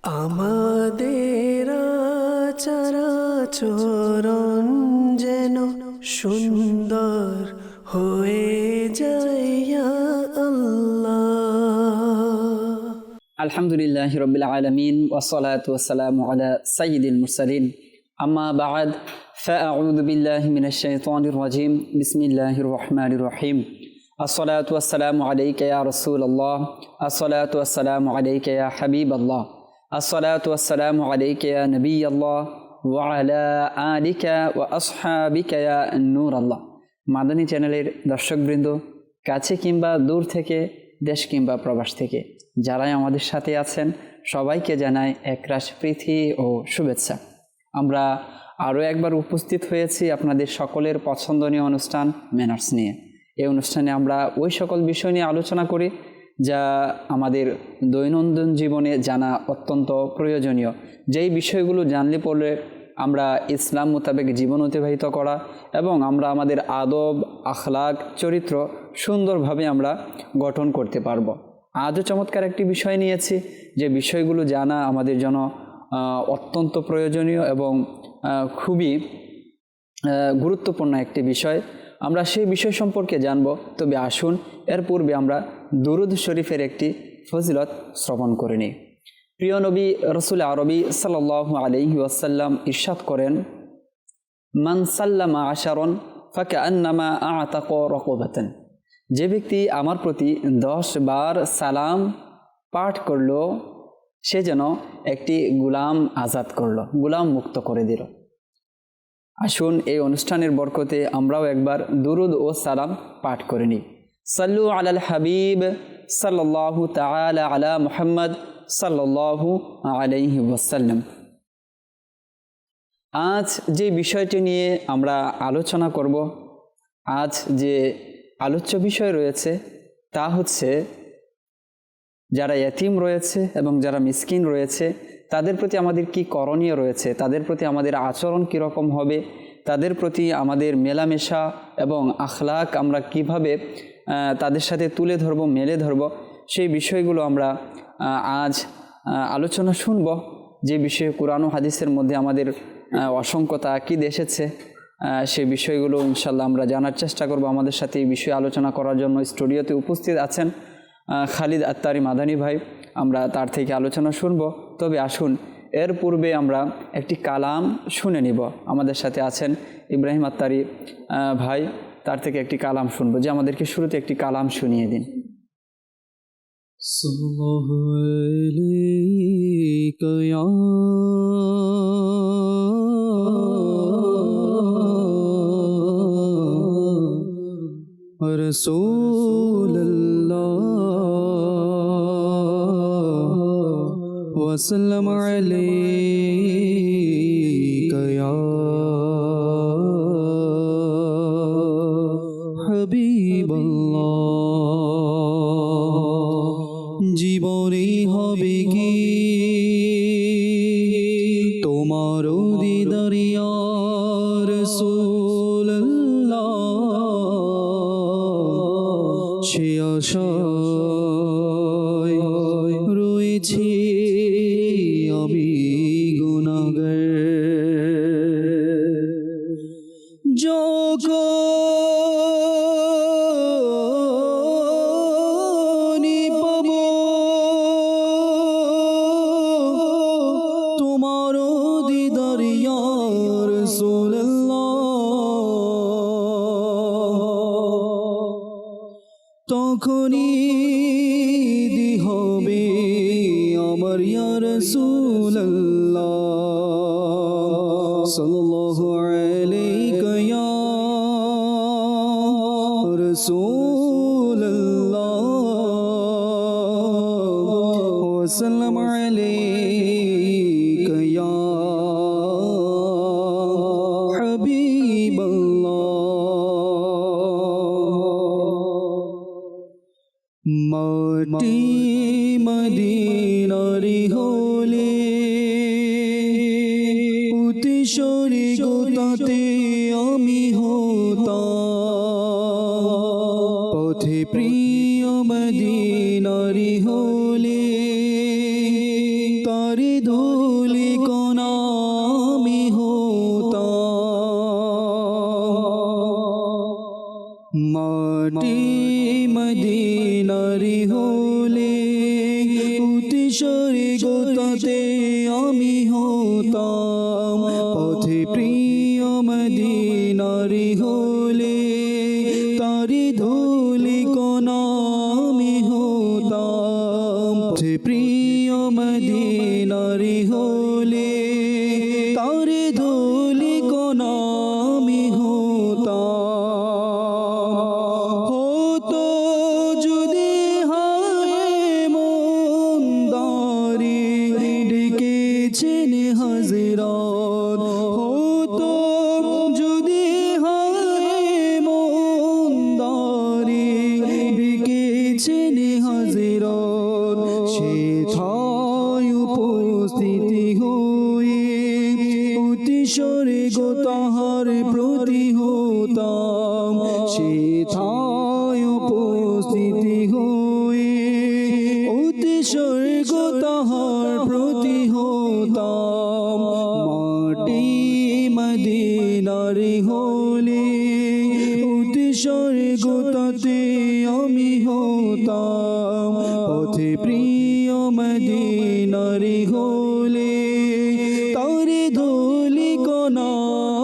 আমাদের চরাচরণ যেন সুন্দর হয়ে যায় ইয়া আল্লাহ। আলহামদুলিল্লাহি রাব্বিল আলামিন ওয়াসসালাতু ওয়াসসালামু আলা সাইয়্যিদিল মুরসালিন আম্মা বা'দ ফাআউযু বিল্লাহি মিনাশ শাইতানির রাজীম বিসমিল্লাহির রহমানির রহিম আসসালাতু ওয়াসসালামু আলাইকা ইয়া রাসূলুল্লাহ আসসালাতু ওয়াসসালামু আলাইকা ইয়া হাবিবাল্লাহ আসসালাতু ওয়াসসালামু আলাইকা ইয়া নবিয়াল্লাহ ওয়া আলা আলিকা ওয়া আসহাবিকা ইয়া নূরাল্লাহ। মাদানী চ্যানেলের দর্শকবৃন্দ, কাছে কিংবা দূর থেকে, দেশ কিংবা প্রবাস থেকে যারাই আমাদের সাথে আছেন সবাইকে জানাই একরাশ প্রীতি ও শুভেচ্ছা। আমরা আরও একবার উপস্থিত হয়েছি আপনাদের সকলের পছন্দনীয় অনুষ্ঠান ম্যানার্স নিয়ে। এই অনুষ্ঠানে আমরা ওই সকল বিষয় নিয়ে আলোচনা করি যা আমাদের দৈনন্দিন জীবনে জানা অত্যন্ত প্রয়োজনীয়, যেই বিষয়গুলো জানলে পড়লে আমরা ইসলাম মোতাবেক জীবন অতিবাহিত করা এবং আমরা আমাদের আদব, আখলাক, চরিত্র সুন্দরভাবে আমরা গঠন করতে পারবো। আজও চমৎকার একটি বিষয় নিয়েছি, যে বিষয়গুলো জানা আমাদের জন্য অত্যন্ত প্রয়োজনীয় এবং খুবই গুরুত্বপূর্ণ একটি বিষয়। আমরা সেই বিষয় সম্পর্কে জানব, তবে আসুন এর পূর্বে আমরা দুরুদ শরীফের একটি ফজিলত শ্রবণ করে নিই। প্রিয় নবী রসুল আরবি সাল্লাল্লাহু আলাইহি ওয়াসাল্লাম ইরশাদ করেন, মান সাল্লামা আশারন ফাকান্নামা আতাকা রাকাবাতান। যে ব্যক্তি আমার প্রতি 10 বার সালাম পাঠ করল, সে যেন একটি গুলাম আজাদ করল, গুলাম মুক্ত করে দিল। আসুন এই অনুষ্ঠানের বরকতে আমরাও একবার দুরুদ ও সালাম পাঠ করে নিই। সাল্লু আলাল হাবিব সাল্লাল্লাহু তাআলা আলা মুহাম্মদ সাল্লাল্লাহু আলাইহি ওয়াসাল্লাম। আজ যে বিষয়টি নিয়ে আমরা আলোচনা করব, আজ যে আলোচ্য বিষয় রয়েছে তা হচ্ছে যারা ইয়াতীম রয়েছে এবং যারা মিসকিন রয়েছে তাদের প্রতি আমাদের কি করণীয় রয়েছে, তাদের প্রতি আমাদের আচরণ কীরকম হবে, তাদের প্রতি আমাদের মেলামেশা এবং আখলাক আমরা কিভাবে তাদের সাথে তুলে ধরব, মেলে ধরব, সেই বিষয়গুলো আমরা আজ আলোচনা শুনব। যে বিষয়ে কুরআন ও হাদিসের মধ্যে আমাদের অসংখ্য তাকিদ এসেছে, সেই বিষয়গুলো ইনশাল্লাহ আমরা জানার চেষ্টা করব। আমাদের সাথে এই বিষয়ে আলোচনা করার জন্য স্টুডিওতে উপস্থিত আছেন খালিদ আত্তারি মাদানী ভাই, আমরা তার থেকে আলোচনা শুনব। তবে আসুন এর পূর্বে আমরা একটি কালাম শুনে নিব। আমাদের সাথে আছেন ইব্রাহিম আত্তারি ভাই, তার থেকে একটি কালাম শুনব, যে আমাদেরকে শুরুতে একটি কালাম শুনিয়ে দিন। সাল্লাল্লাহু আলাইকা ইয়া রাসূলুল্লাহ ওয়া সাল্লাম আলাইকা ইয়া হাবিবাল্লাহ। জীবনে হবে কি তোমার দিদার ইয়া রাসূলুল্লাহ, সে আশায় রয়েছি আমি গুনাহগার। যখনই পাব তোমার দিদার ইয়া রাসূলুল্লাহ, তখনই দি হবে আমার ইয়া রাসূলুল্লাহ সাল্লাল্লাহু আলাইকা ইয়া রাসূলুল্লাহ ওয়া সাল্লাম আলাইকা ইয়া হাবিবাল্লাহ। মাটি মদিনারি হলে উতিশরি গোতাতে আমি হতাম, পথে প্রিয় মদিনারি হলে তারি ধুলি কণা আমি হতাম মাটি মদিনারি হলে অতি স্বর্গতাতে আমি হতাম পথে প্রিয় মদিনারি হলে তারি ধুলি কণা আমি হতাম পথে প্রিয় মদিনারি হলে তারি ধুলি কণা আমি হতাম হতো যদি হায় মন্দারি ডেকেছেন হাজরাত হতো যদি হায় মন্দারি ডেকেছেন হাজরাত সেথায় উপস্থিতি হয়ে অতি স্বর্গ তাহার প্রতি হতাম সেথায় উপস্থিতি হয়ে অতি স্বর্গ তাহার প্রতি হতাম মাটি মদিনারি হলে অতি স্বর্গ তাতে আমি হতাম পথে প্রিয় মদিনারি হলে তারে ধুলি কণা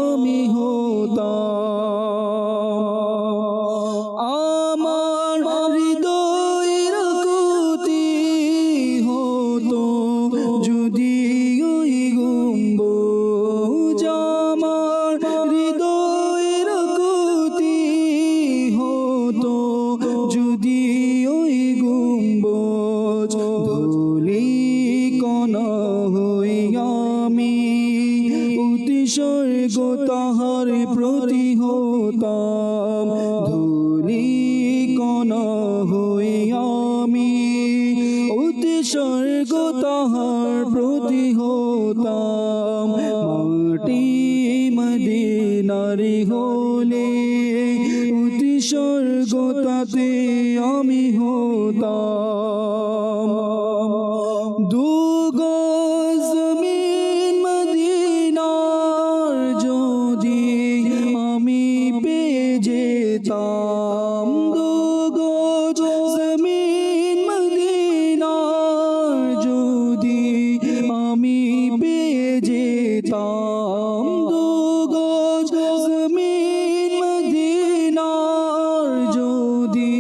আমি হতাম আমার হৃদয়ের গতি হতো যদি ওই গম্বুজ আমার হৃদয়ের গতি হতো যদি ওই গম্বুজ ধুলি কণা হই আমি অতি স্বর্গ তাহার প্রতি হতাম ধুলি কণা হই আমি অতি স্বর্গ তাহার প্রতি হতাম মাটি মদিনারি হলে অতি স্বর্গ তাতে আমি হতাম দুগজ জমিন মদিনার যদি আমি পেয়ে যেতাম দুগজ জমিন মদিনার যদি আমি পেয়ে যেতাম দুগজ জমিন মদিনার যদি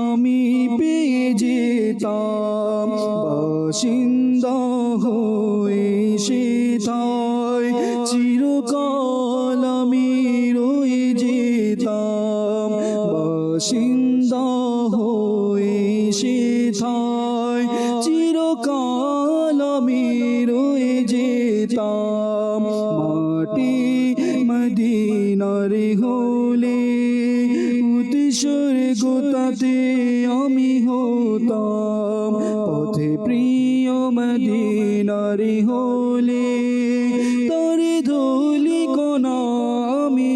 আমি পেয়ে যেতাম বাসিন্দা হয়ে সেথায় চিরকাল আমি রয়ে যেতাম বাসিন্দা হয়ে সেথায় চিরকাল আমি রয়ে যেতাম মাটি মদিনারি হলে অতি স্বর্গ তাতে আমি হতাম পথে প্রিয় মদিনারি হলে তারে ধুলি কণা আমি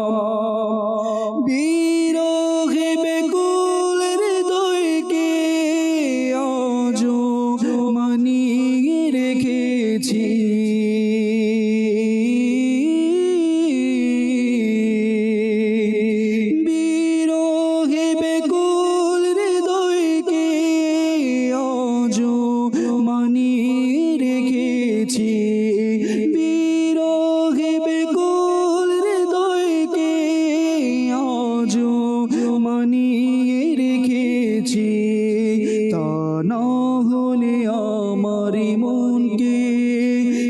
হতাম বিরহে বেকুল হৃদয়কে আজো মানিয়ে রেখেছি বিরহে বেকুল হৃদয়কে আজো মানিয়ে রেখেছি বিরহে বেকুল হৃদয়কে আজো মানিয়ে রেখেছি তা না হলে আমার মনকে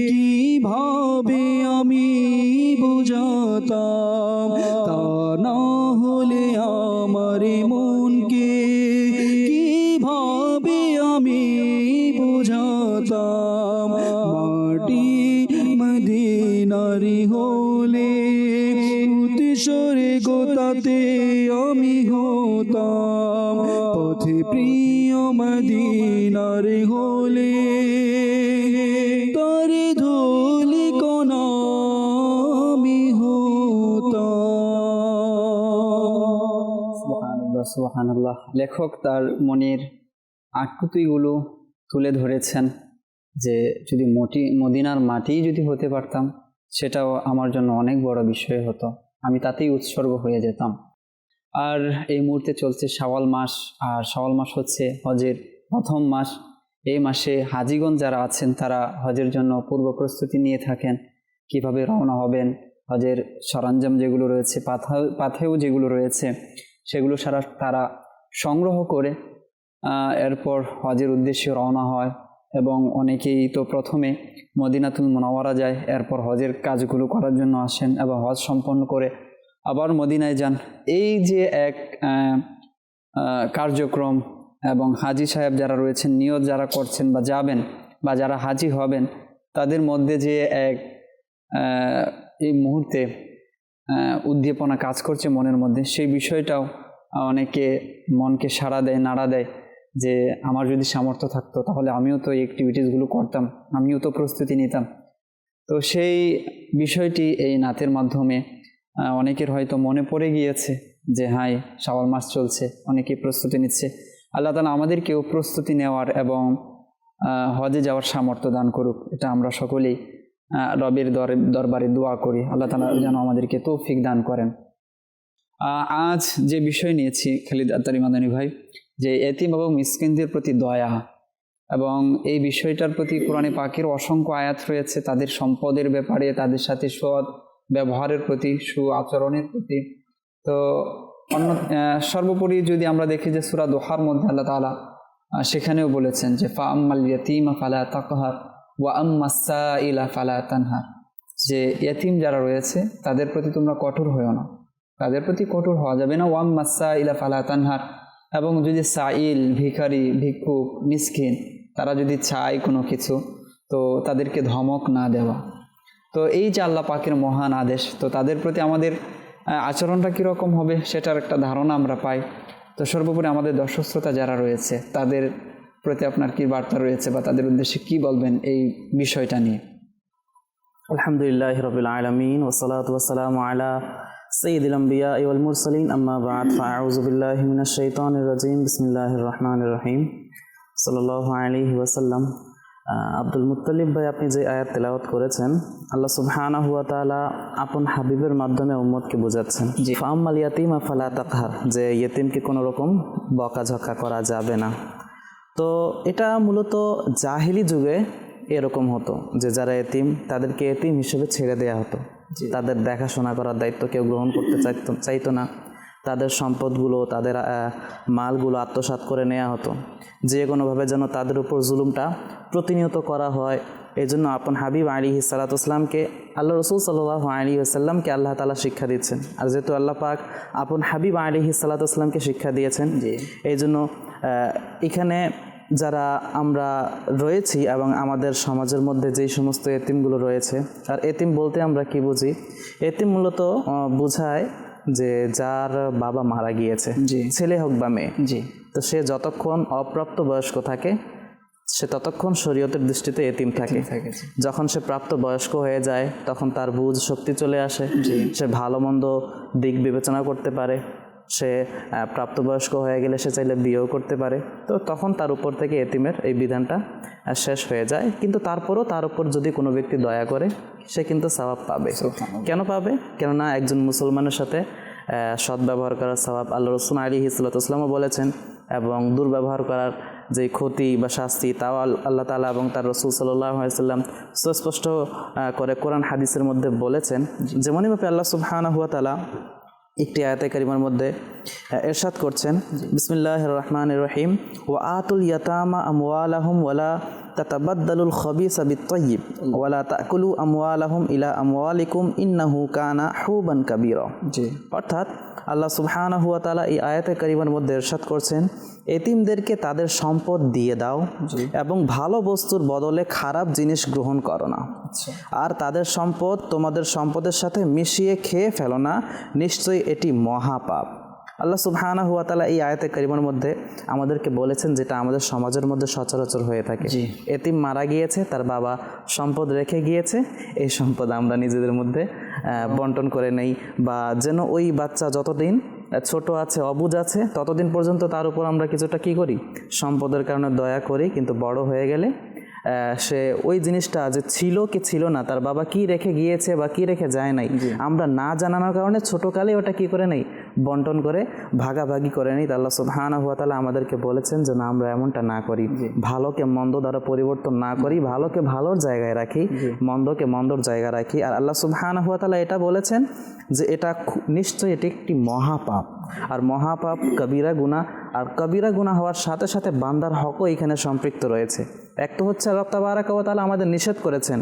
কিভাবে আমি বুঝাতাম তা না হলে আমার মনকে কিভাবে আমি বুঝাতাম মাটি মদিনারি হলে অতি স্বর্গ তাতে আমি হতাম পথে প্রিয় মদিনারি হলে তারে ধুলি কণা আমি হতাম সুবহানাল্লাহ সুবহানাল্লাহ। লেখক তার মনের আকুতিগুলো তুলে ধরেছেন যে যদি মদিনার মাটি যদি হতে পারতাম সেটাও আমার জন্য অনেক বড় বিষয় হতো, আমি তাতেই উৎসর্গ হয়ে যেতাম। আর এই মুহূর্তে চলছে শাওয়াল মাস, আর শাওয়াল মাস হচ্ছে হজের প্রথম মাস। এই মাসে হাজিগণ যারা আছেন তারা হজের জন্য পূর্ব প্রস্তুতি নিয়ে থাকেন, কিভাবে রওনা হবেন, হজের সরঞ্জাম যেগুলো রয়েছে, পাথেও যেগুলো রয়েছে সেগুলো তারা সংগ্রহ করে এরপর হজের উদ্দেশ্যে রওনা হয়। এবং অনেকেই তো প্রথমে মদিনাতুল মুনাওয়ারা যায়, এরপর হজের কাজগুলো করার জন্য আসেন এবং হজ সম্পন্ন করে আবার মদিনায় যান। এই যে এক কার্যক্রম, এবং হাজি সাহেব যারা রয়েছেন, নিয়ত যারা করছেন বা যাবেন বা যারা হাজি হবেন, তাদের মধ্যে যে এক এই মুহূর্তে উদ্দীপনা কাজ করছে মনের মধ্যে, সেই বিষয়টাও অনেকে মনকে নাড়া দেয় যে আমার যদি সামর্থ্য থাকতো তাহলে আমিও তো এই অ্যাক্টিভিটিসগুলো করতাম, আমিও তো প্রস্তুতি নিতাম। তো সেই বিষয়টি এই নাতের মাধ্যমে অনেকের হয়তো মনে পড়ে গিয়েছে যে হাই শাওয়াল মাস চলছে, অনেকে প্রস্তুতি নিচ্ছে। আল্লাহ তাআলা আমাদেরকেও প্রস্তুতি নেওয়ার এবং হজে যাওয়ার সামর্থ্য দান করুক, এটা আমরা সকলেই রবের দরবারে দোয়া করি। আল্লাহ তাআলা যেন আমাদেরকে তৌফিক দান করেন। আজ যে বিষয় নিয়েছি খালিদ আত্তারি মাদানী ভাই, যে এতিম এবং মিসকিনদের প্রতি দয়া, এবং এই বিষয়টার প্রতি কোরআনে পাকের অসংখ্য আয়াত রয়েছে, তাদের সম্পদের ব্যাপারে, তাদের সাথে সৎ ব্যবহারের প্রতি, আচরণের প্রতি। তো সর্বোপরি যদি আমরা দেখি যে সূরা দোহার মধ্যে আল্লাহ তাআলা সেখানেও বলেছেন যে ফা আম্মাল ইয়াতীমা ফালা তাকহার ওয়া আম্মাস সাইলা ফালা তানহার, যে ইয়াতীম যারা রয়েছে তাদের প্রতি তোমরা কঠোর হও না, তাদের প্রতি কঠোর হওয়া যাবে না। ওয়া আম্মাস সাইলা ফালা তানহার, এবং যদি সাইল, ভিখারি, ভিক্ষুক, মিসকিন তারা যদি চায় কোনো কিছু, তো তাদেরকে ধমক না দেওয়া। তো এই যে আল্লাহ পাকের মহান আদেশ, তো তাদের প্রতি আমাদের আচরণটা কীরকম হবে সেটার একটা ধারণা আমরা পাই। তো সর্বোপরি আমাদের দর্শক শ্রোতা যারা রয়েছে তাদের প্রতি আপনার কি বার্তা রয়েছে বা তাদের উদ্দেশ্যে কি বলবেন এই বিষয়টা নিয়ে? আলহামদুলিল্লাহি রাব্বিল আলামিন ওয়াসসালাতু ওয়াসসালামু আলা সাইয়্যিদিল আমবিয়া ওয়াল মুরসালিন, আম্মা বা'দ, ফাআউযু বিল্লাহি মিনাশ শাইতানির রাজীম, বিসমিল্লাহির রহমানির রহিম, সাল্লাল্লাহু আলাইহি ওয়াসাল্লাম। আব্দুল মুত্তালিব ভাই, আপনি যে আয়াত তেলাওয়াত করেছেন, আল্লাহ সুবহানাহু ওয়া তাআলা আপন হাবিবের মাধ্যমে উম্মতকে বোঝাচ্ছেন যে ফাআম্মাল ইয়াতীমা ফালা তাকহার, যে ইয়েতিমকে কোনো রকম বকাঝকা করা যাবে না। তো এটা মূলত জাহিলি যুগে এরকম হতো যে যারা এতিম তাদেরকে এতিম হিসেবে ছেড়ে দেওয়া হতো, তাদের দেখাশোনা করার দায়িত্ব কেউ গ্রহণ করতে চাইতো না, তাদের সম্পদগুলো, তাদের মালগুলো আত্মসাৎ করে নেওয়া হতো, যে কোনোভাবে যেন তাদের উপর জুলুমটা প্রতিনিয়ত করা হয়। এই জন্য আপন হাবিব আলাইহিস সালাতু ওয়াসসালামকে, আল্লাহ রাসূল সাল্লাল্লাহু আলাইহি ওয়াসাল্লামকে আল্লাহ তাআলা শিক্ষা দিচ্ছেন। আর যেহেতু আল্লাহ পাক আপন হাবিব আলাইহিস সালাতু ওয়াসসালামকে শিক্ষা দিয়েছেন, এই জন্য এখানে যারা আমরা রয়েছি এবং আমাদের সমাজের মধ্যে যেই সমস্ত এতিমগুলো রয়েছে, আর এতিম বলতে আমরা কি বুঝি? এতিম মূলত বোঝায় যে যার বাবা মারা গিয়েছে, ছেলে হোক বা মেয়ে, তো সে যতক্ষণ অপ্রাপ্ত বয়স্ক থাকে সে ততক্ষণ শরীয়তের দৃষ্টিতে এতিম থাকে। যখন সে প্রাপ্ত বয়স্ক হয়ে যায় তখন তার বুঝ শক্তি চলে আসে, সে ভালো মন্দ দিক বিবেচনা করতে পারে, সে প্রাপ্তবয়স্ক হয়ে গেলে সে চাইলে বিয়েও করতে পারে। তো তখন তার উপর থেকে এতিমের এই বিধানটা শেষ হয়ে যায়। কিন্তু তারপরও তার উপর যদি কোনো ব্যক্তি দয়া করে সে কিন্তু সওয়াব পাবে। কেন পাবে? কেননা একজন মুসলমানের সাথে সদ্ব্যবহার করার সওয়াব আল্লাহ রাসূল আলাইহিস সালাতু ওয়াসসালাম বলেছেন, এবং দুর্ব্যবহার করার যে ক্ষতি বা শাস্তি তাও আল্লাহ তাআলা এবং তার রাসূল সাল্লাল্লাহু আলাইহি ওয়াসাল্লাম সুস্পষ্ট করে কোরআন হাদিসের মধ্যে বলেছেন। যেমনইভাবে আল্লাহ সুবহানাহু ওয়া তাআলা একটি আয়াতে কারিমার মধ্যে ইরশাদ করছেন, বিসমিল্লাহির রহমানির রহিম, ওয়া আতুল ইয়াতামা আমওয়ালাহুম ওয়ালা তাতাবাদ্দালুল খাবিসা বিত-তাইয়্যিব ওয়ালা তাকুলু আমওয়ালাহুম ইলা আমওয়ালিকুম ইন্নাহু কানা হুবান কাবীরা। অর্থাৎ আল্লাহ সুবহানাহু ওয়া তাআলা এই আয়াতে কারিমার মধ্যে ইরশাদ করছেন, এতিমদেরকে তাদের সম্পদ দিয়ে দাও এবং ভালো বস্তুর বদলে খারাপ জিনিস গ্রহণ করো না, আর তাদের সম্পদ তোমাদের সম্পদের সাথে মিশিয়ে খেয়ে ফেলো না, নিশ্চয়ই এটি মহাপাপ। আল্লাহ সুবহানাহু ওয়া তাআলা এই আয়াতে কারিমার মধ্যে আমাদেরকে বলেছেন যেটা আমাদের সমাজের মধ্যে সচরাচর হয়ে থাকে। এতিম মারা গিয়েছে, তার বাবা সম্পদ রেখে গিয়েছে, এই সম্পদ আমরা নিজেদের মধ্যে বন্টন করে নেই, বা যেন ওই বাচ্চা যতদিন ছোট আছে, অবুঝ আছে, ততদিন পর্যন্ত তার উপর আমরা কিছুটা কি করি, সম্পদের কারণে দয়া করি। কিন্তু বড় হয়ে গেলে সে ওই জিনিসটা যে ছিল কি ছিল না, তার বাবা কি রেখে গিয়েছে বা কি রেখে যায় নাই, আমরা না জানানোর কারণে ছোটকালে ওটা কি করে নেই, বন্টন করে ভাগাভাগি করে নেই। আল্লাহ সুবহানাহু ওয়া তাআলা আমাদেরকে বলেছেন যেন আমরা এমনটা না করি, ভালোকে মন্দ দ্বারা পরিবর্তন না করি, ভালোকে ভালোর জায়গায় রাখি, মন্দকে মন্দর জায়গায় রাখি। আর আল্লাহ সুবহানাহু ওয়া তাআলা এটা বলেছেন যে এটা নিশ্চয়ই এটি একটি মহাপাপ, আর মহাপাপ কবিরা গুনাহ, আর কবিরা গুনাহ হওয়ার সাথে সাথে বান্দার হকও এখানে সম্পৃক্ত রয়েছে। এক তো হচ্ছে রব তাবারাকা ওয়া তাআলা আমাদের নিষেধ করেছেন,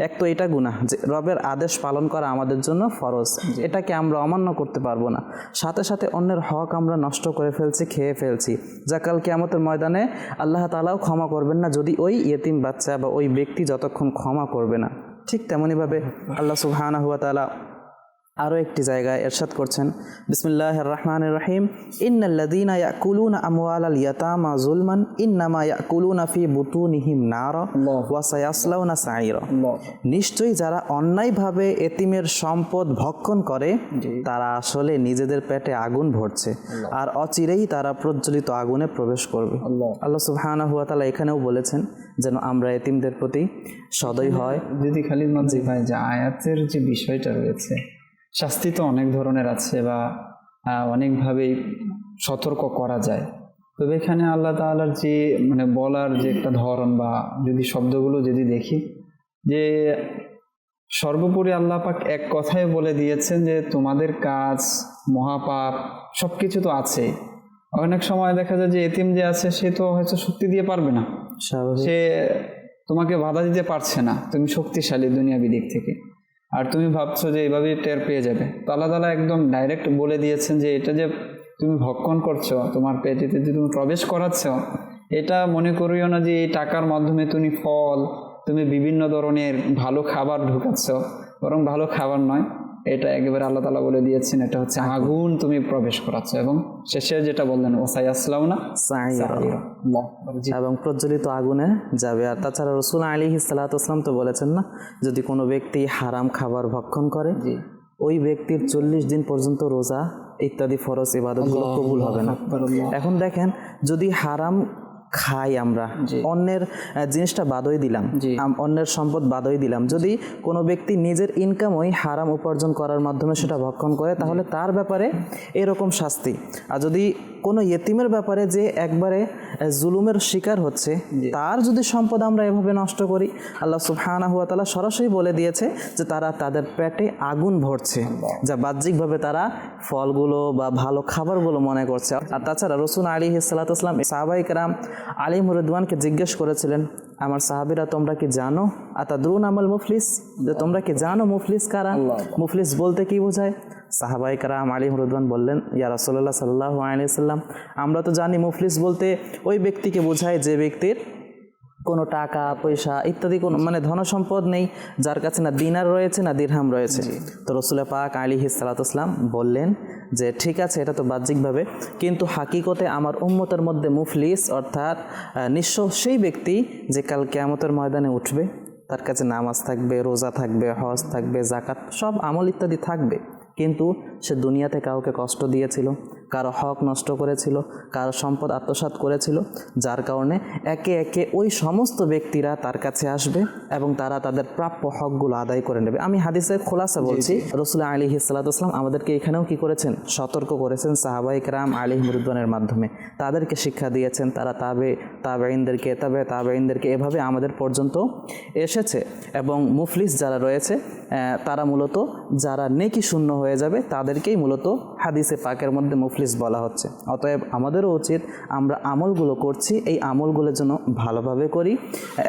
এক তো এটা গুনাহ যে রবের আদেশ পালন করা আমাদের জন্য ফরজ, এটাকে আমরা অমান্য করতে পারবো না। সাথে সাথে অন্যের হক আমরা নষ্ট করে ফেলছি, খেয়ে ফেলছি, যা কাল কিয়ামতের ময়দানে আল্লাহ তাআলাও ক্ষমা করবেন না যদি ওই ইয়েতিম বাচ্চা বা ওই ব্যক্তি যতক্ষণ ক্ষমা করবে না। ঠিক তেমনিভাবে আল্লাহ সুবহানাহু ওয়া তাআলা আরও একটি জায়গায় ইরশাদ করছেন, বিসমিল্লাহির রহমানির রহিম, ইন্নাল্লাযীনা ইয়াকুলুনা আমওয়ালাল ইয়াতামা যুলমান ইন্নামা ইয়াকুলুনা ফি বুতুনিহিম নারা ওয়া সায়াসলাউনা সাঈরা। নিশ্চয়ই যারা অন্যায়ভাবে এতিমের সম্পদ ভক্ষণ করে তারা আসলে নিজেদের পেটে আগুন ভরছে, আর অচিরেই তারা প্রজ্বলিত আগুনে প্রবেশ করবে। আল্লাহ সুবহানাহু ওয়া তাআলা এখানেও বলেছেন যেন আমরা এতিমদের প্রতি সদয় হয়। যদি খালিদ মাঝি ভাই, যে আয়াতের যে বিষয়টা রয়েছে, শাস্তি তো অনেক ধরনের আছে বা অনেকভাবেই সতর্ক করা যায়, তবে এখানে আল্লাহ তাআলার যে মানে বলার যে একটা ধরন বা যদি শব্দগুলো যদি দেখি, যে সর্বোপরি আল্লাহ পাক এক কথায় বলে দিয়েছেন যে তোমাদের কাজ মহাপাপ, সব কিছু তো আছে। অনেক সময় দেখা যায় যে এতিম যে আছে সে তো হয়তো শক্তি দিয়ে পারবে না, সে তোমাকে বাধা দিতে পারছে না, তুমি শক্তিশালী দুনিয়াবি দিক থেকে, আর তুমি ভাবছো যে এইভাবেই টের পেয়ে যাবে। তো আল্লাহ তাআলা একদম ডাইরেক্ট বলে দিয়েছেন যে এটা যে তুমি ভক্ষণ করছো, তোমার পেটেতে যে তুমি প্রবেশ করাচ্ছ, এটা মনে করিও না যে এই টাকার মাধ্যমে তুমি ফল, তুমি বিভিন্ন ধরনের ভালো খাবার ঢুকাচ্ছ, বরং ভালো খাবার নয়, এটা একেবারে আল্লাহ তাআলা বলে দিয়েছেন এটা হচ্ছে আগুন তুমি প্রবেশ করাচ্ছ। এবং শেষে যেটা বললেন ওয়াসায়াসলাউনা সাঈরা, এবং প্রজ্বলিত আগুনে যাবে। আর তাছাড়া রাসূল আলাইহিস সালাতু ওয়াস সালাম তো বলেছেন না, যদি কোনো ব্যক্তি হারাম খাবার ভক্ষণ করে ওই ব্যক্তির 40 দিন পর্যন্ত রোজা ইত্যাদি ফরজ ইবাদতগুলো কবুল হবে না। এখন দেখেন, যদি হারাম খাই আমরা, অন্যের জিনিসটা বাদই দিলাম, অন্যের সম্পদ বাদই দিলাম, যদি কোনো ব্যক্তি নিজের ইনকাম ওই হারাম উপার্জন করার মাধ্যমে সেটা ভক্ষণ করে তাহলে তার ব্যাপারে এরকম শাস্তি। আর যদি কোনো ইয়েতিমের ব্যাপারে যে একবারে জুলুমের শিকার হচ্ছে, তার যদি সম্পদ আমরা এভাবে নষ্ট করি, আল্লাহ সুবহানাহু ওয়া তাআলা সরাসরি বলে দিয়েছে যে তারা তাদের পেটে আগুন ভরছে, যা বাহ্যিকভাবে তারা ফলগুলো বা ভালো খাবারগুলো মনে করছে। আর তাছাড়া রাসূল আলাইহিস সালাতু ওয়াস সালাম সাহাবায়ে কেরাম আলাইহিম রিদওয়ানকে জিজ্ঞেস করেছিলেন, আমার সাহাবীরা তোমরা কি জানো আতাদরুন আমাল মুফলিস, যে তোমরা কি জানো মুফলিস কারা? মুফলিস বলতে কি বোঝায়? সাহাবায়ে কেরাম আলাইহিম রিদওয়ান বললেন, ইয়া রাসূলুল্লাহ সাল্লাল্লাহু আলাইহি ওয়াসাল্লাম, আমরা তো জানি মুফলিস বলতে ওই ব্যক্তিকে বোঝায় যে ব্যক্তির কোনো টাকা পয়সা ইত্যাদি কোনো মানে ধনসম্পদ নেই, যার কাছে না দিনার রয়েছে না দিরহাম রয়েছে। তো রাসূল পাক আলাইহিস সালাতু ওয়াস সালাম বললেন যে ঠিক আছে, এটা তো বাহ্যিকভাবে, কিন্তু হাকিকতে আমার উম্মতের মধ্যে মুফলিস অর্থাৎ নিঃস্ব সেই ব্যক্তি যে কাল কিয়ামতের ময়দানে উঠবে, তার কাছে নামাজ থাকবে, রোজা থাকবে, হজ থাকবে, যাকাত সব আমল ইত্যাদি থাকবে, কিন্তু সে দুনিয়াতে কাউকে কষ্ট দিয়েছিল, কারো হক নষ্ট করেছিল, কারো সম্পদ আত্মসাৎ করেছিল, যার কারণে একে একে ওই সমস্ত ব্যক্তিরা তার কাছে আসবে এবং তারা তাদের প্রাপ্য হকগুলো আদায় করে নেবে। আমি হাদিসের খোলাসা বলছি, রাসূল আলাইহিস সালাতু ওয়াস সালাম আমাদেরকে এখানেও কি করেছেন, সতর্ক করেছেন সাহাবায়ে কেরাম আলাইহিম রিদওয়ানের মাধ্যমে, তাদেরকে শিক্ষা দিয়েছেন, তারা তাবেঈনদেরকে এভাবে আমাদের পর্যন্ত এসেছে। এবং মুফলিস যারা রয়েছে তারা মূলত যারা নেকি শূন্য হয়ে যাবে তাদেরকেই মূলত হাদিসে পাকের মধ্যে মুফলিস বলা হচ্ছে। অতএব আমাদেরও উচিত আমরা আমলগুলো করছি, এই আমলগুলোর জন্য ভালোভাবে করি।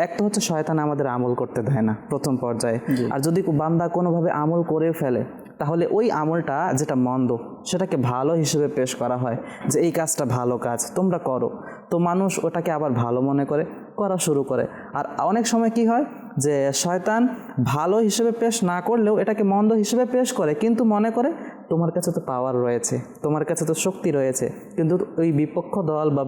এক তো হচ্ছে শয়তান আমাদের আমল করতে দেয় না প্রথম পর্যায়ে, আর যদি বান্দা কোনোভাবে আমল করে ফেলে তাহলে ওই আমলটা যেটা মন্দ সেটাকে ভালো হিসেবে পেশ করা হয়, যে এই কাজটা ভালো কাজ তোমরা করো, তো মানুষ ওটাকে আবার ভালো মনে করে করা শুরু করে। আর অনেক সময় কি হয় যে শয়তান ভালো হিসেবে পেশ না করলেও এটাকে মন্দ হিসেবে পেশ করে, কিন্তু মনে করে তোমার কাছে তো পাওয়ার রয়েছে, তোমার কাছে তো শক্তি রয়েছে, কিন্তু ওই বিপক্ষ দল বা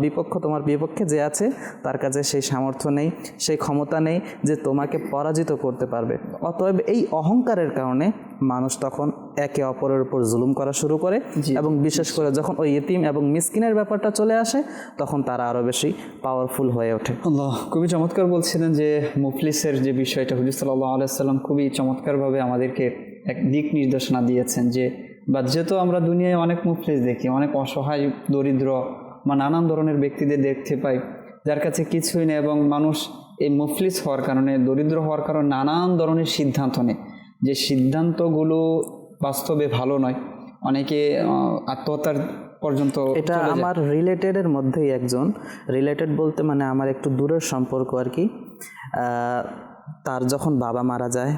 তোমার বিপক্ষে যে আছে তার কাছে সেই সামর্থ্য নেই, সেই ক্ষমতা নেই যে তোমাকে পরাজিত করতে পারবে। অতএব এই অহংকারের কারণে মানুষ তখন একে অপরের উপর জুলুম করা শুরু করে, এবং বিশেষ করে যখন ওই ইতিম এবং মিসকিনের ব্যাপারটা চলে আসে তখন তারা আরও বেশি পাওয়ারফুল হয়ে ওঠে। আল্লাহ, খুবই চমৎকার বলছিলেন যে মুফলিসের যে বিষয়টা হুজুর সাল্লাল্লাহু আলাইহি সাল্লাম খুবই চমৎকারভাবে আমাদেরকে এক দিক নির্দেশনা দিয়েছেন যে যেহেতু আমরা দুনিয়ায় অনেক মুফলিস দেখি, অনেক অসহায় দরিদ্র বা নানান ধরনের ব্যক্তিদের দেখতে পাই যার কাছে কিছুই নেই, এবং মানুষ এই মুফলিস হওয়ার কারণে, দরিদ্র হওয়ার কারণে নানান ধরনের সিদ্ধান্ত নেয়, যে সিদ্ধান্তগুলো বাস্তবে ভালো নয়, অনেকে আত্মহত্যার পর্যন্ত। এটা আমার রিলেটেডের মধ্যেই একজন, রিলেটেড বলতে মানে আমার একটু দূরের সম্পর্ক আর কি। তার যখন বাবা মারা যায়,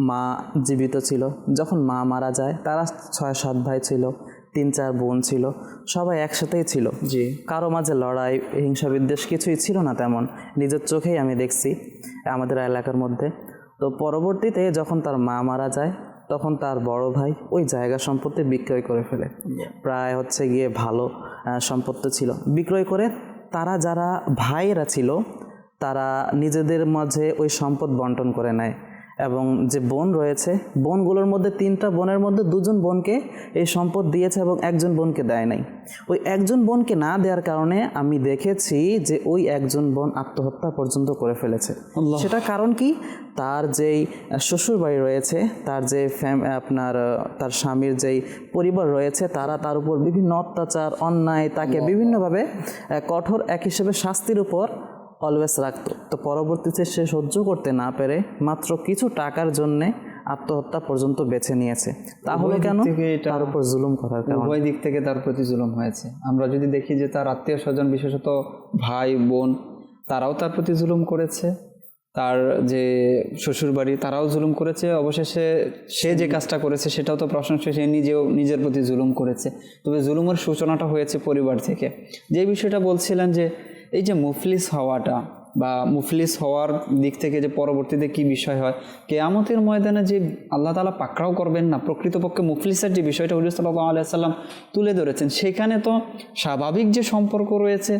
মা জীবিত ছিল, যখন মা মারা যায় তারা 6-7 ভাই ছিল, 3-4 বোন ছিল, সবাই একসাথেই ছিল। কারো মাঝে লড়াই হিংসা বিদ্বেষ কিছুই ছিল না তেমন, নিজের চোখেই আমি দেখছি আমাদের এলাকার মধ্যে। তো পরবর্তীতে যখন তার মা মারা যায় তখন তার বড় ভাই ওই জায়গা সম্পত্তি বিক্রয় করে ফেলে, প্রায় হচ্ছে গিয়ে ভালো সম্পত্তি ছিল, বিক্রয় করে তারা যারা ভাইয়েরা ছিল তারা নিজেদের মাঝে ওই সম্পদ বন্টন করে নেয়। এবং যে বোন রয়েছে, বোনগুলোর মধ্যে 3টা বোনের মধ্যে 2জন বোনকে এই সম্পদ দিয়েছে এবং 1জন বোনকে দেয় নাই। ওই 1জন বোনকে না দেওয়ার কারণে আমি দেখেছি যে ওই 1জন বোন আত্মহত্যা পর্যন্ত করে ফেলেছে। সেটা কারণ কি, তার যেই শ্বশুর বাড়ি রয়েছে, তার যে তার স্বামীর যেই পরিবার রয়েছে, তারা তার উপর বিভিন্ন অত্যাচার অন্যায় তাকে বিভিন্নভাবে কঠোর এক হিসেবে শাস্তির উপর অলওয়েজ রাখতো। তো পরবর্তীতে সে সহ্য করতে না পেরে মাত্র কিছু টাকার জন্যে আত্মহত্যা পর্যন্ত বেছে নিয়েছে। তাহলে কেন? তার উপর জুলুম করার কারণে। উভয় দিক থেকে তার প্রতি জুলুম হয়েছে। আমরা যদি দেখি যে তার আত্মীয় স্বজন, বিশেষত ভাই বোন, তারাও তার প্রতি জুলুম করেছে, তার যে শ্বশুর বাড়ি তারাও জুলুম করেছে, অবশেষে সে যে কাজটা করেছে সেটাও তো প্রশংসা, সে নিজেও নিজের প্রতি জুলুম করেছে। তবে জুলুমের সূচনাটা হয়েছে পরিবার থেকে। যে বিষয়টা বলছিলেন যে এই যে মুফলিস হওয়াটা বা মুফলিস হওয়ার দিক থেকে যে পরবর্তীতে কি বিষয় হয়, কিয়ামতের ময়দানে যে আল্লাহ তাআলা পাকড়াও করবেন না, প্রকৃতপক্ষে মুফলিসের যে বিষয়টা হুজুর সাল্লাল্লাহু আলাইহি সাল্লাম তুলে ধরেছেন, সেখানে তো স্বাভাবিক যে সম্পর্ক রয়েছে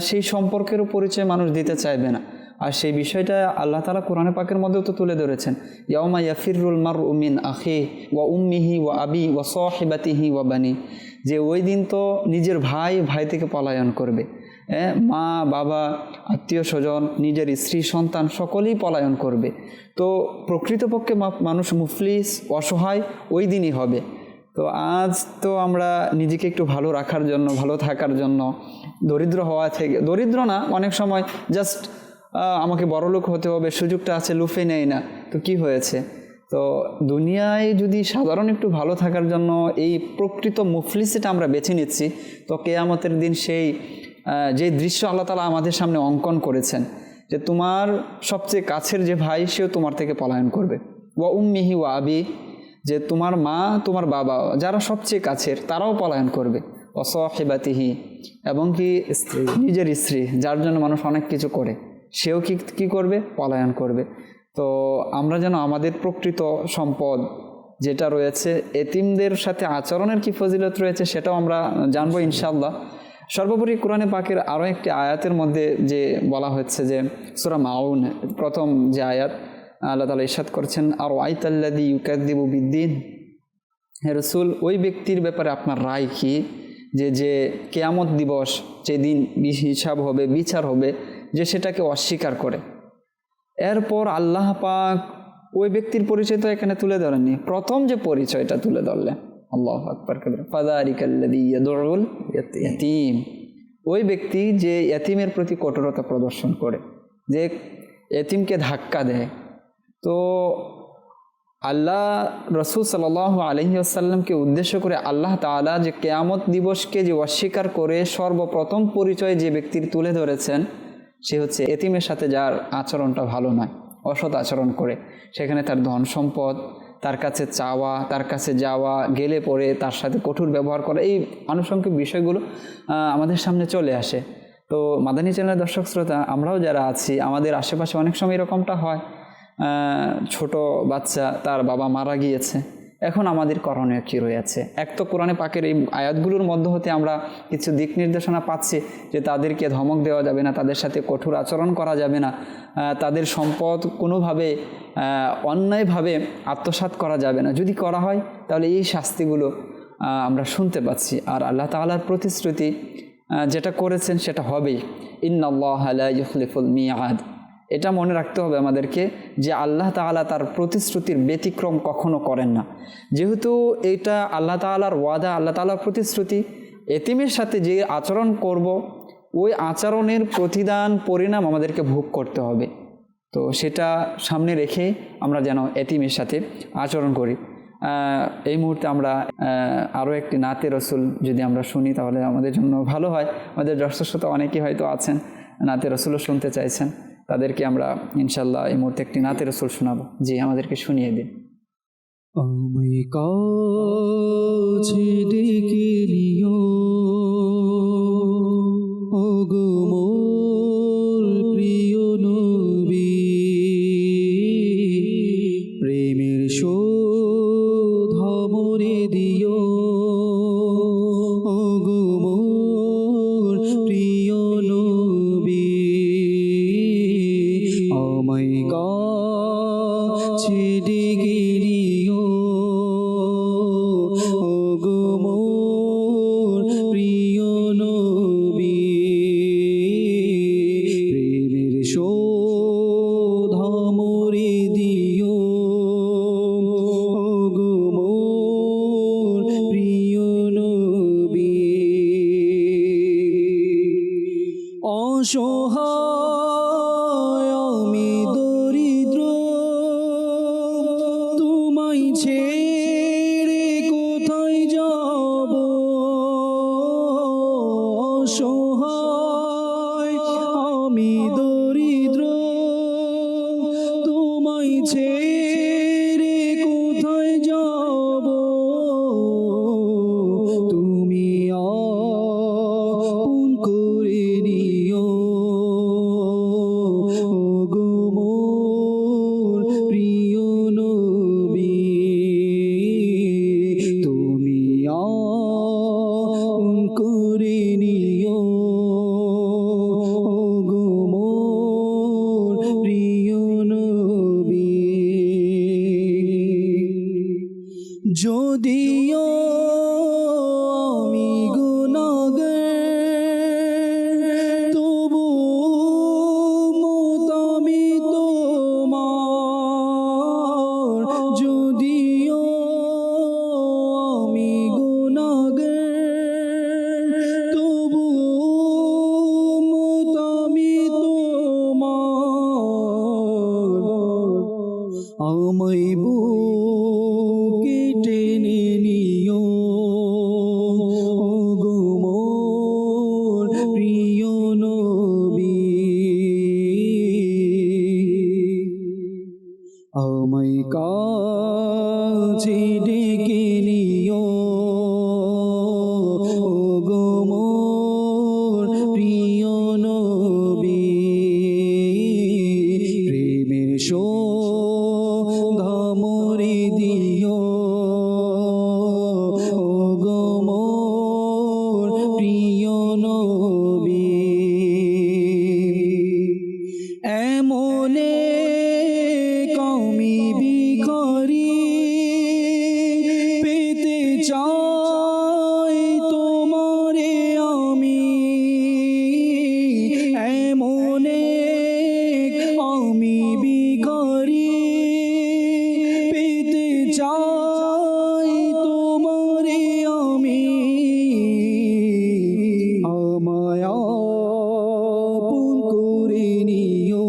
সেই সম্পর্কেরও পরিচয় মানুষ দিতে চাইবে না। আর সেই বিষয়টা আল্লাহ তাআলা কোরআনে পাকের মধ্যেও তো তুলে ধরেছেন, ইয়াউমা ইয়াফিরুল মারউ মিন আখিহি ওয়া উম্মিহি ওয়া আবি ওয়া সাহিবাতিহি ওয়া বানি, যে ওই দিন তো নিজের ভাই থেকে পলায়ন করবে, মা বাবা আত্মীয় স্বজন নিজের স্ত্রী সন্তান সকলেই পলায়ন করবে। তো প্রকৃতপক্ষে মানুষ মুফলিস অসহায় ওই দিনই হবে। তো আজ তো আমরা নিজেকে একটু ভালো রাখার জন্য, ভালো থাকার জন্য, দরিদ্র হওয়া থেকে, দরিদ্র না, অনেক সময় জাস্ট আমাকে বড়লোক হতে হবে, সুযোগটা আছে, লুফে নেই না, তো কি হয়েছে? তো দুনিয়ায় যদি সাধারণ একটু ভালো থাকার জন্য এই প্রকৃত মুফলিসটা আমরা বেছে নিচ্ছি, তো কিয়ামতের দিন সেই যে দৃশ্য আল্লাহ তাআলা আমাদের সামনে অঙ্কন করেছেন যে তোমার সবচেয়ে কাছের যে ভাই সেও তোমার থেকে পলায়ন করবে, ওয়া উম্মিহি ওয়া আবি, যে তোমার মা তোমার বাবা যারা সবচেয়ে কাছের তারাও পলায়ন করবে, ওয়া সাহিবাতিহি, এবং কি নিজের স্ত্রী যার জন্য মানুষ অনেক কিছু করে সেও কি করবে? পলায়ন করবে। তো আমরা যেন আমাদের প্রকৃত সম্পদ যেটা রয়েছে, এতিমদের সাথে আচরণের কি ফজিলত রয়েছে সেটাও আমরা জানবো ইনশাআল্লাহ। সর্বোপরি কোরআনে পাকের আরও একটি আয়াতের মধ্যে যে বলা হচ্ছে যে সূরা মাউন প্রথম যে আয়াত, আল্লাহ তাআলা ইরশাদ করছেন, আর আইতাল্লাযী ইউকাযযিবু বিদ্দীন, হে রাসূল ওই ব্যক্তির ব্যাপারে আপনার রায় কি যে কিয়ামত দিবস যেদিন হিসাব হবে, বিচার হবে, যে সেটাকে অস্বীকার করে। এরপর আল্লাহ পাক ওই ব্যক্তির পরিচয় তো এখানে তুলে ধরেননি, প্রথম যে পরিচয়টা তুলে ধরলেন, আল্লাহু আকবার কাবীরা, ফাযালিকাল্লাযী ইয়াদউল ইয়াতীম, ওই ব্যক্তি যে ইয়াতীমের প্রতি কঠোরতা প্রদর্শন করে, যে ইয়াতীমকে ধাক্কা দেয়। তো আল্লাহ রাসূল সাল্লাল্লাহু আলাইহি ওয়াসাল্লামকে উদ্দেশ্য করে আল্লাহ তাআলা যে কিয়ামত দিবসকে যে অস্বীকার করে সর্বপ্রথম পরিচয় যে ব্যক্তির তুলে ধরেছেন, সে হচ্ছে এতিমের সাথে যার আচরণটা ভালো নয়, অসৎ আচরণ করে, সেখানে তার ধন সম্পদ, তার কাছে চাওয়া, তার কাছে যাওয়া, গেলে পরে তার সাথে কঠোর ব্যবহার করা, এই আনুষঙ্গিক বিষয়গুলো আমাদের সামনে চলে আসে। তো মাদানী চ্যানেলের দর্শক শ্রোতা, আমরাও যারা আছি, আমাদের আশেপাশে অনেক সময় এরকমটা হয়, ছোট বাচ্চা, তার বাবা মারা গিয়েছে, এখন আমাদের করণীয় কী রয়েছে? এক তো কোরআনে পাকের এই আয়াতগুলোর মধ্য হতে আমরা কিছু দিক নির্দেশনা পাচ্ছি যে তাদেরকে ধমক দেওয়া যাবে না, তাদের সাথে কঠোর আচরণ করা যাবে না, তাদের সম্পদ কোনোভাবে অন্যায়ভাবে আত্মসাৎ করা যাবে না। যদি করা হয় তাহলে এই শাস্তিগুলো আমরা শুনতে পাচ্ছি। আর আল্লাহ তাআলার প্রতিশ্রুতি যেটা করেছেন সেটা হবেই, ইন্নাল্লাহা লা ইউখলিফুল মিআদ। এটা মনে রাখতে হবে আমাদেরকে যে আল্লাহ তাআলা তার প্রতিশ্রুতির ব্যতিক্রম কখনো করেন না। যেহেতু এটা আল্লাহ তাআলার ওয়াদা, আল্লাহ তাআলার প্রতিশ্রুতি, এতিমের সাথে যে আচরণ করব ওই আচরণের প্রতিদান পরিণাম আমাদেরকে ভোগ করতে হবে। তো সেটা সামনে রেখে আমরা যেন এতিমের সাথে আচরণ করি। এই মুহূর্তে আমরা আরও একটি নাতে রসুল যদি আমরা শুনি তাহলে আমাদের জন্য ভালো হয়। আমাদের দর্শক শ্রোতা অনেকেই হয়তো আছেন নাতে রসুলও শুনতে চাইছেন, তাদেরকে আমরা ইনশাল্লাহ এই মুহূর্তে একটি নাতে রসুল শোনাবো। জি, আমাদেরকে শুনিয়ে দিন। আমায় কাছে ডেকে নিও ওগো মোর প্রিয় নবী, প্রেমের শোধ মোরে দিও ওগো মোর প্রিয় নবী, আমায় কাছে ডেকে নিও ওগো মোর প্রিয় নবী, প্রেমের শোধ মোরে দিও ওগো মোর প্রিয় নবী। অসহায় আমি দরিদ্র, তোমায় ছেড়ে কোথায় যাব? অসহায় আমি দরিদ্র, তোমায় ছেড়ে কোথায় যাব? তুমি আপন করে নিও ওগো মোর প্রিয় নবী, তুমি আপন করে নিও ওগো মোর প্রিয় নবী। যদিও আমি গুনাহগার, তবু মত আমি তোমার। যদিও আমি গুনাহগার, তবু মত আমি তোমার। আমায় বুকে টেনে নিও ওগো মোর প্রিয় নবী, আমায় কাছে ডেকে নিও ওগো মোর প্রিয় নবী, প্রেমের শোধ মোরে দিও ওগো মোর প্রিয় নবী। এমনে কওমি ভিখারি পেতে চাই তোমারে আমি, এমনে আমি ভিখারি পেতে চাই তোমারে আমি, আমায় আপন করে নিও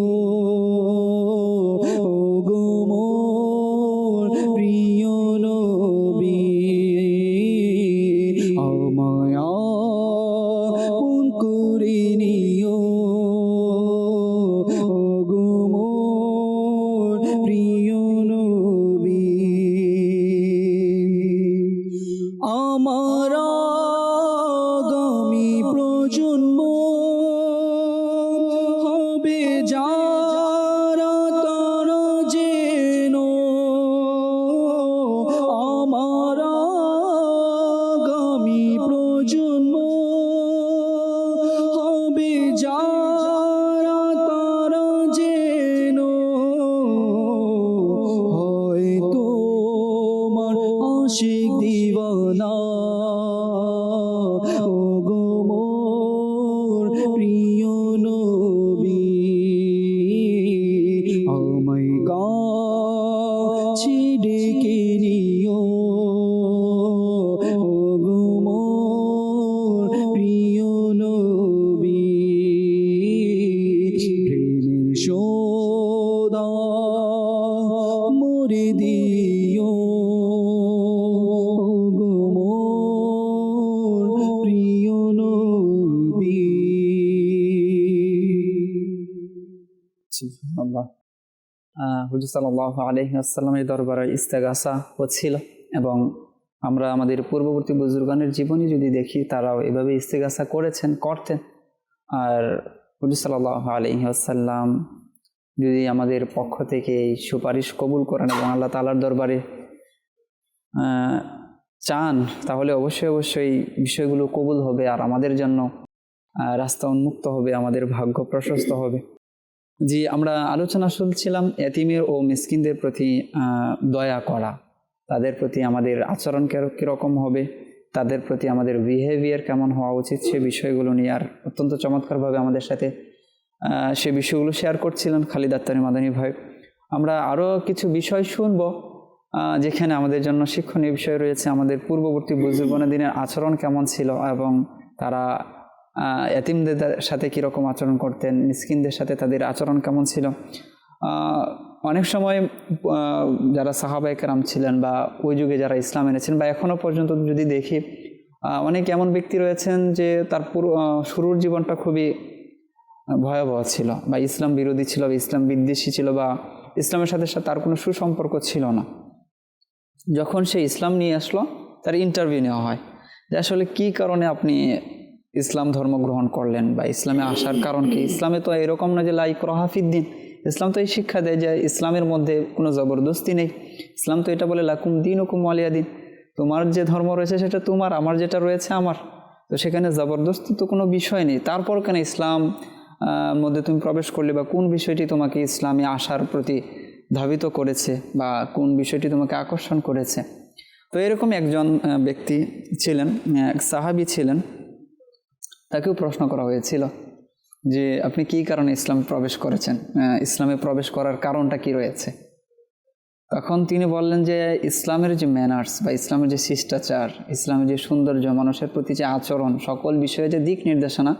খোদা মোরে দিও গো মোর প্রিয় নবী। আল্লাহ হুজুর সাল্লাল্লাহু আলাইহি ওয়াসাল্লামের দরবারে ইস্তেগাসা হচ্ছিল এবং আমরা আমাদের পূর্ববর্তী বুজুর্গানের জীবনী যদি দেখি তারাও এভাবে ইস্তেগাসা করতেন। আর হুজুর সাল্লাল্লাহু আলাইহি ওয়াসাল্লাম যদি আমাদের পক্ষ থেকে এই সুপারিশ কবুল করেন এবং আল্লাহ তাআলার দরবারে চান, তাহলে অবশ্যই বিষয়গুলো কবুল হবে আর আমাদের জন্য রাস্তা উন্মুক্ত হবে, আমাদের ভাগ্য প্রশস্ত হবে। জি, আমরা আলোচনা শুনছিলাম এতিমের ও মিসকিনদের প্রতি দয়া করা, তাদের প্রতি আমাদের আচরণ কীরকম হবে, তাদের প্রতি আমাদের বিহেভিয়ার কেমন হওয়া উচিত, সে বিষয়গুলো নিয়ে আর অত্যন্ত চমৎকারভাবে আমাদের সাথে সে বিষয়গুলো শেয়ার করছিলেন খালিদ আত্তারি মাদানী ভাই। আমরা আরও কিছু বিষয় শুনব যেখানে আমাদের জন্য শিক্ষণীয় বিষয় রয়েছে। আমাদের পূর্ববর্তী বুজুর্গানের দিনের আচরণ কেমন ছিল এবং তারা এতিমদের সাথে কীরকম আচরণ করতেন, মিসকিনদের সাথে তাদের আচরণ কেমন ছিল। অনেক সময় যারা সাহাবায়ে কেরাম ছিলেন বা ওই যুগে যারা ইসলাম এনেছেন বা এখনও পর্যন্ত যদি দেখি, অনেক এমন ব্যক্তি রয়েছেন যে তার শুরুর জীবনটা খুবই ভয়াবহ ছিল বা ইসলাম বিরোধী ছিল বা ইসলাম বিদ্বেষী ছিল বা ইসলামের সাথে তার কোনো সুসম্পর্ক ছিল না। যখন সে ইসলাম নিয়ে আসলো, তার ইন্টারভিউ নেওয়া হয় যে আসলে কী কারণে আপনি ইসলাম ধর্ম গ্রহণ করলেন বা ইসলামে আসার কারণ কি। ইসলামে তো এরকম না যে লা ইকরাহা ফিদ্দিন, ইসলাম তো এই শিক্ষা দেয় যে ইসলামের মধ্যে কোনো জবরদস্তি নেই। ইসলাম তো এটা বলে লাকুম দীনুকুম ওয়ালিয়া দিন, তোমার যে ধর্ম রয়েছে সেটা তোমার, আমার যেটা রয়েছে আমার। তো সেখানে জবরদস্তি তো কোনো বিষয় নেই। তারপর কেন ইসলাম মধ্যে তুমি প্রবেশ করলে বা কোন বিষয়টি তোমাকে ইসলামে আসার প্রতি ধাবিত করেছে বা কোন বিষয়টি তোমাকে আকর্ষণ করেছে। তো এরকম একজন ব্যক্তি ছিলেন, এক সাহাবী ছিলেন, তাকেও প্রশ্ন করা হয়েছিল যে আপনি কী কারণে ইসলামে প্রবেশ করেছেন, ইসলামে প্রবেশ করার কারণটা কি রয়েছে। তখন তিনি বললেন যে ইসলামের যে ম্যানার্স বা ইসলামের যে শিষ্টাচার, ইসলামের যে সৌন্দর্য, মানুষের প্রতি যে আচরণ, সকল বিষয়ে যে দিক নির্দেশনা,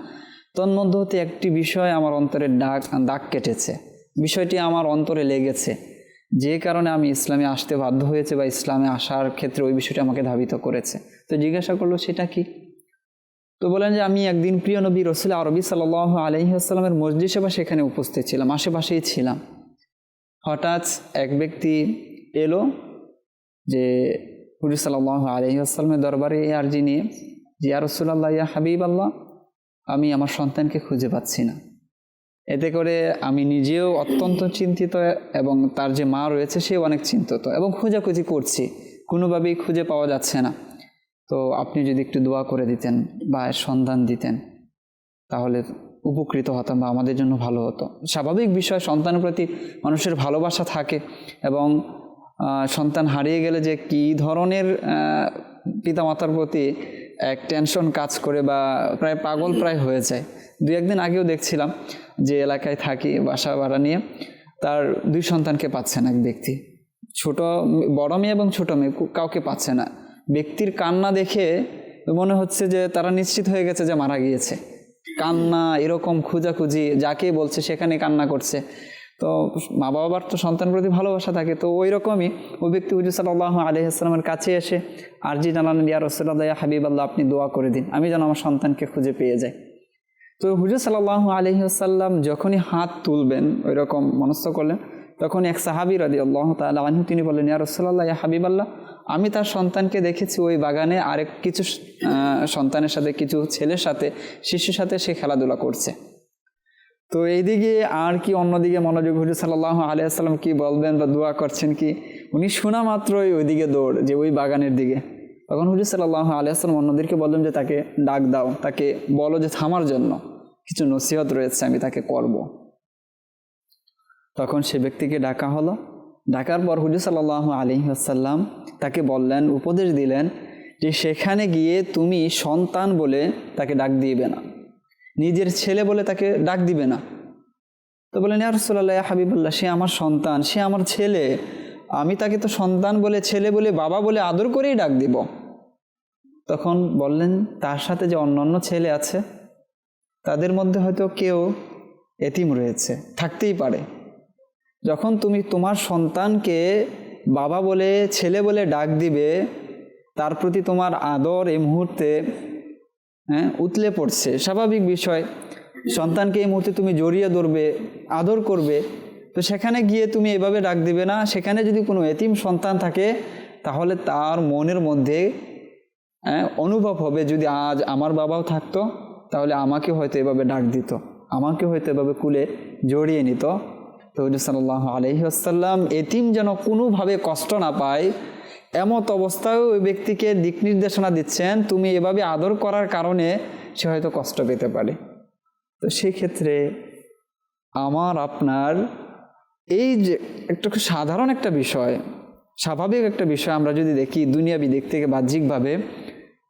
তন্মধ্য হতে একটি বিষয় আমার অন্তরে দাগ কেটেছে, বিষয়টি আমার অন্তরে লেগেছে, যে কারণে আমি ইসলামে আসতে বাধ্য হয়েছে বা ইসলামে আসার ক্ষেত্রে ওই বিষয়টি আমাকে ধাবিত করেছে। তো জিজ্ঞাসা করলো সেটা কি। তো বলেন যে আমি একদিন প্রিয় নবী রাসূল আরবি সাল্লাল্লাহু আলাইহি ওয়াসাল্লামের মসজিদে বা সেখানে উপস্থিত ছিলাম, আশেপাশেই ছিলাম। হঠাৎ এক ব্যক্তি এলো যে হুজুর সাল্লাল্লাহু আলাইহি ওয়াসাল্লামের দরবারে আরজি নিয়ে, যে ইয়া রাসূলুল্লাহ, ইয়া হাবিবাল্লাহ, আমি আমার সন্তানকে খুঁজে পাচ্ছি না। এতে করে আমি নিজেও অত্যন্ত চিন্তিত এবং তার যে মা রয়েছে সেও অনেক চিন্তিত এবং খোঁজাখুঁজি করছি, কোনোভাবেই খুঁজে পাওয়া যাচ্ছে না। তো আপনি যদি একটু দোয়া করে দিতেন বা সন্ধান দিতেন তাহলে উপকৃত হতাম বা আমাদের জন্য ভালো হতো। স্বাভাবিক বিষয়, সন্তানের প্রতি মানুষের ভালোবাসা থাকে এবং সন্তান হারিয়ে গেলে যে কী ধরনের পিতামাতার প্রতি এক টেনশন কাজ করে বা প্রায় পাগল হয়ে যায়। 2-1 দিন আগেও দেখছিলাম যে এলাকায় থাকি, বাসা ভাড়া নিয়ে, তার 2 সন্তানকে পাচ্ছে না এক ব্যক্তি, বড় মেয়ে এবং ছোট মেয়ে, কাউকে পাচ্ছে না। ব্যক্তির কান্না দেখে মনে হচ্ছে যে তারা নিশ্চিত হয়ে গেছে যে মারা গিয়েছে। কান্না, এরকম খোঁজাখুঁজি, যাকে বলছে সেখানে কান্না করছে। তো মা বাবার তো সন্তানের প্রতি ভালোবাসা থাকে। তো ওই রকমই ওই ব্যক্তি হুজুর সাল্লাল্লাহু আলাইহি ওয়াসাল্লামের কাছে এসে আরজি জানালেন, ইয়া রাসূলুল্লাহ, ইয়া হাবিবাল্লাহ, আপনি দোয়া করে দিন আমি যেন আমার সন্তানকে খুঁজে পেয়ে যাই। তো হুজুর সাল্লাল্লাহু আলাইহি ওয়াসাল্লাম যখনই হাত তুলবেন ওই রকম মনস্থ করলেন, তখন এক সাহাবী রাদিয়াল্লাহু তাআলা আনহু তিনি বললেন, ইয়া রাসূলুল্লাহ, ইয়া হাবিবাল্লাহ, আমি তার সন্তানকে দেখেছি ওই বাগানে আরেক কিছু সন্তানের সাথে, কিছু ছেলের সাথে, শিশুর সাথে সে খেলাধুলা করছে। তো এইদিকে আর কি অন্যদিকে মনোযোগ, হুজুর সাল্লাল্লাহু আলাইহি ওয়াসাল্লাম কি বলবেন বা দোয়া করছেন কি, উনি শোনা মাত্রই ওইদিকে দৌড়, যে ওই বাগানের দিকে। তখন হুজুর সাল্লাল্লাহু আলাইহি ওয়াসাল্লাম অন্যদেরকে বললেন যে তাকে ডাক দাও, তাকে বলো যে থামার জন্য, কিছু নসিহত রয়েছে আমি তাকে করব। তখন সে ব্যক্তিকে ডাকা হলো। ডাকার পর হুজুর সাল্লাল্লাহু আলাইহি ওয়াসাল্লাম তাকে বললেন, উপদেশ দিলেন যে সেখানে গিয়ে তুমি সন্তান বলে তাকে ডাক দিবে না, নিজের ছেলে বলে তাকে ডাক দিবে না। তো বলেন, ইয়া রাসূলুল্লাহ, ইয়া হাবিবাল্লাহ, সে আমার সন্তান, সে আমার ছেলে, আমি তাকে তো সন্তান বলে, ছেলে বলে, বাবা বলে আদর করেই ডাক দিব। তখন বললেন, তার সাথে যে অন্যান্য ছেলে আছে তাদের মধ্যে হয়তো কেউ এতিম রয়েছে, থাকতেই পারে। যখন তুমি তোমার সন্তানকে বাবা বলে, ছেলে বলে ডাক দিবে, তার প্রতি তোমার আদর এই মুহূর্তে উতলে পড়ছে, স্বাভাবিক বিষয়। সন্তানকে এই মুহূর্তে তুমি জড়িয়ে ধরবে, আদর করবে, তো সেখানে গিয়ে তুমি এভাবে ডাক দিবে না। সেখানে যদি কোনো এতিম সন্তান থাকে তাহলে তার মনের মধ্যে অনুভব হবে, যদি আজ আমার বাবাও থাকতো তাহলে আমাকে হয়তো এভাবে ডাক দিত, আমাকে হয়তো এভাবে কুলে জড়িয়ে নিত। তো হুজুর সাল্লাল্লাহু আলাইহি ওয়াসাল্লাম এতিম যেন কোনোভাবে কষ্ট না পায় এমত অবস্থায় ওই ব্যক্তিকে দিক নির্দেশনা দিচ্ছেন, তুমি এভাবে আদর করার কারণে সে হয়তো কষ্ট পেতে পারে। তো সেই ক্ষেত্রে আমার আপনার এই যে একটা সাধারণ একটা বিষয়, স্বাভাবিক একটা বিষয় আমরা যদি দেখি দুনিয়াবি দিক থেকে বাহ্যিকভাবে,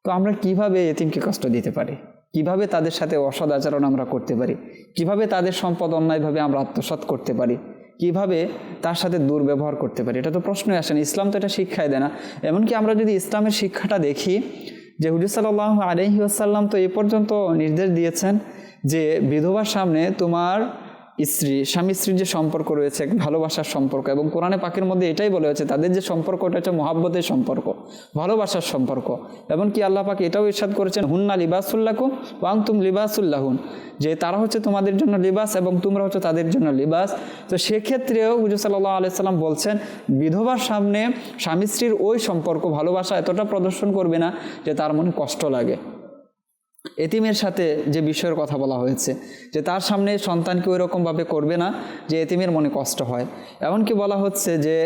তো আমরা কিভাবে এতিমকে কষ্ট দিতে পারি, কিভাবে তাদের সাথে অসৎ আচরণ আমরা করতে পারি, কিভাবে তাদের সম্পদ অন্যায়ভাবে আমরা আত্মসাৎ করতে পারি, কিভাবে তার সাথে দুর্ব্যবহার করতে পারি, এটা তো প্রশ্নই আসে না। ইসলাম তো এটা শিক্ষাই দেয় না। এমনকি আমরা যদি ইসলামের শিক্ষাটা দেখি, যে হুজুর সাল্লাল্লাহু আলাইহি ওয়াসাল্লাম তো এ পর্যন্ত নির্দেশ দিয়েছেন যে বিধবার সামনে তোমার স্বামী স্ত্রীর যে সম্পর্ক রয়েছে, এক ভালোবাসার সম্পর্ক, এবং কোরআনে পাকের মধ্যে এটাই বলা হয়েছে তাদের যে সম্পর্ক ওটা হচ্ছে মহাব্বতের সম্পর্ক, ভালোবাসার সম্পর্ক। এমনকি আল্লাহ পাক এটাও ইরশাদ করেছেন, হুন্না লিবাসুল্লাকুম ওয়া আনতুম লিবাসুল্লাহুন, যে তারা হচ্ছে তোমাদের জন্য লিবাস এবং তোমরা হচ্ছে তাদের জন্য লিবাস। তো সেক্ষেত্রেও হুজুর সাল্লাল্লাহু আলাইহি সাল্লাম বলছেন বিধবার সামনে স্বামী স্ত্রীর ওই সম্পর্ক ভালোবাসা এতটা প্রদর্শন করবে না যে তার মনে কষ্ট লাগে। এতিমের সাথে যে বিষয়ের কথা বলা হয়েছে, যে তার সামনে সন্তানকে ওই রকমভাবে করবে না যে এতিমের মনে কষ্ট হয়। এমনকি বলা হচ্ছে যে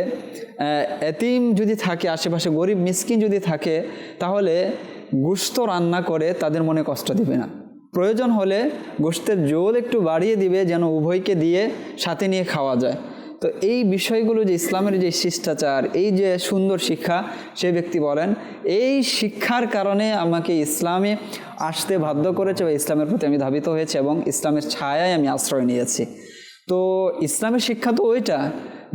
এতিম যদি থাকে আশেপাশে, গরিব মিসকিন যদি থাকে, তাহলে গোশত রান্না করে তাদের মনে কষ্ট দিবে না, প্রয়োজন হলে গোশতের ঝোল একটু বাড়িয়ে দিবে যেন উভয়কে দিয়ে সাথে নিয়ে খাওয়া যায়। তো এই বিষয়গুলো যে ইসলামের যে শিষ্টাচার, এই যে সুন্দর শিক্ষা, সেই ব্যক্তি বলেন এই শিক্ষার কারণে আমাকে ইসলামে আসতে বাধ্য করেছে বা ইসলামের প্রতি আমি ধাবিত হয়েছে এবং ইসলামের ছায়ায় আমি আশ্রয় নিয়েছি। তো ইসলামের শিক্ষা তো ওইটা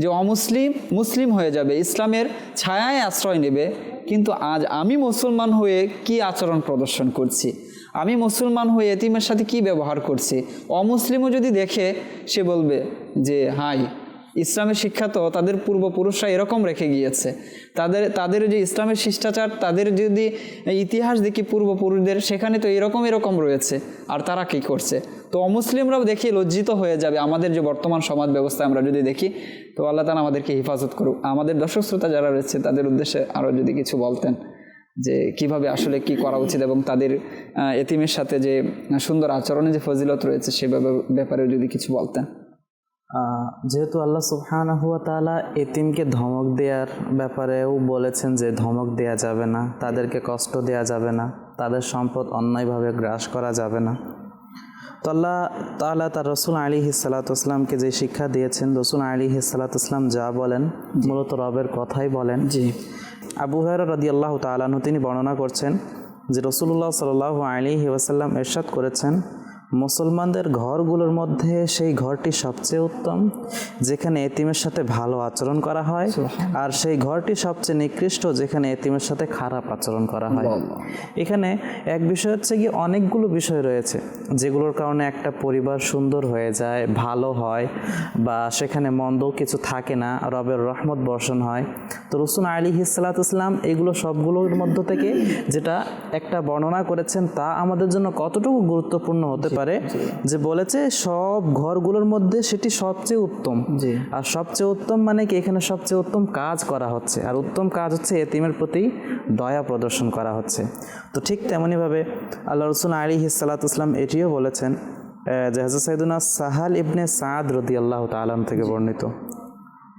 যে অমুসলিম মুসলিম হয়ে যাবে, ইসলামের ছায়ায় আশ্রয় নেবে। কিন্তু আজ আমি মুসলমান হয়ে কি আচরণ প্রদর্শন করছি, আমি মুসলমান হয়ে এতিমের সাথে কি ব্যবহার করছি, অমুসলিমও যদি দেখে সে বলবে যে হাই, ইসলামের শিক্ষা তো তাদের পূর্বপুরুষরা এরকম রেখে গিয়েছে, তাদের যে ইসলামের শিষ্টাচার, তাদের যদি ইতিহাস দেখি পূর্বপুরুষদের, সেখানে তো এরকম রয়েছে, আর তারা কী করছে। তো অমুসলিমরাও দেখি লজ্জিত হয়ে যাবে আমাদের যে বর্তমান সমাজ ব্যবস্থা আমরা যদি দেখি। তো আল্লাহ তাআলা আমাদেরকে হেফাজত করুক। আমাদের দর্শক শ্রোতা যারা রয়েছে তাদের উদ্দেশ্যে আরও যদি কিছু বলতেন যে কিভাবে আসলে কি করা উচিত এবং তাদের এতিমের সাথে যে সুন্দর আচরণে যে ফজিলত রয়েছে সে ব্যাপারেও যদি কিছু বলতেন। যেহেতু আল্লাহ সুবহানাহু ওয়া তাআলা এতিমকে ধমক দেওয়ার ব্যাপারেও বলেছেন যে ধমক দেয়া যাবে না, তাদেরকে কষ্ট দেয়া যাবে না, তাদের সম্পদ অন্যায়ভাবে গ্রাস করা যাবে না। তো আল্লাহ তাআলা তার রাসূল আলাইহিস সালাতু ওয়াস সালামকে যে শিক্ষা দিয়েছেন, রাসূল আলাইহিস সালাতু ওয়াস সালাম যা বলেন মূলত রবের কথাই বলেন। জি। আবু হুরায়রা রাদিয়াল্লাহু তাআলা আনহু তিনি বর্ণনা করছেন যে রাসূলুল্লাহ সাল্লাল্লাহু আলাইহি ওয়াসাল্লাম ইরশাদ করেছেন, মুসলমানদের ঘরগুলোর মধ্যে সেই ঘরটি সবচেয়ে উত্তম যেখানে এতিমের সাথে ভালো আচরণ করা হয়, আর সেই ঘরটি সবচেয়ে নিকৃষ্ট যেখানে এতিমের সাথে খারাপ আচরণ করা হয়। এখানে এক বিষয় হচ্ছে কি, অনেকগুলো বিষয় রয়েছে যেগুলোর কারণে একটা পরিবার সুন্দর হয়ে যায়, ভালো হয়, বা সেখানে মন্দ কিছু থাকে না, রবের রহমত বর্ষণ হয়। তো রাসূল আলাইহিস সালাতু ওয়াস সালাম এগুলো সবগুলোর মধ্য থেকে যেটা একটা বর্ণনা করেছেন তা আমাদের জন্য কতটুকু গুরুত্বপূর্ণ হতে পারে, যে বলেছে সব ঘরগুলোর মধ্যে সেটি সবচেয়ে উত্তম। আর সবচেয়ে উত্তম মানে কি, এখানে সবচেয়ে উত্তম কাজ করা হচ্ছে, আর উত্তম কাজ হচ্ছে এতিমের প্রতি দয়া প্রদর্শন করা হচ্ছে। তো ঠিক তেমনইভাবে আল্লাহ রাসূল আলাইহিস সালাতু ওয়াস সালাম এটিও বলেছেন, যে হযরত সাইয়েদুনা সাহাল ইবনে সাদ রাদিয়াল্লাহু তাআলা থেকে বর্ণিত,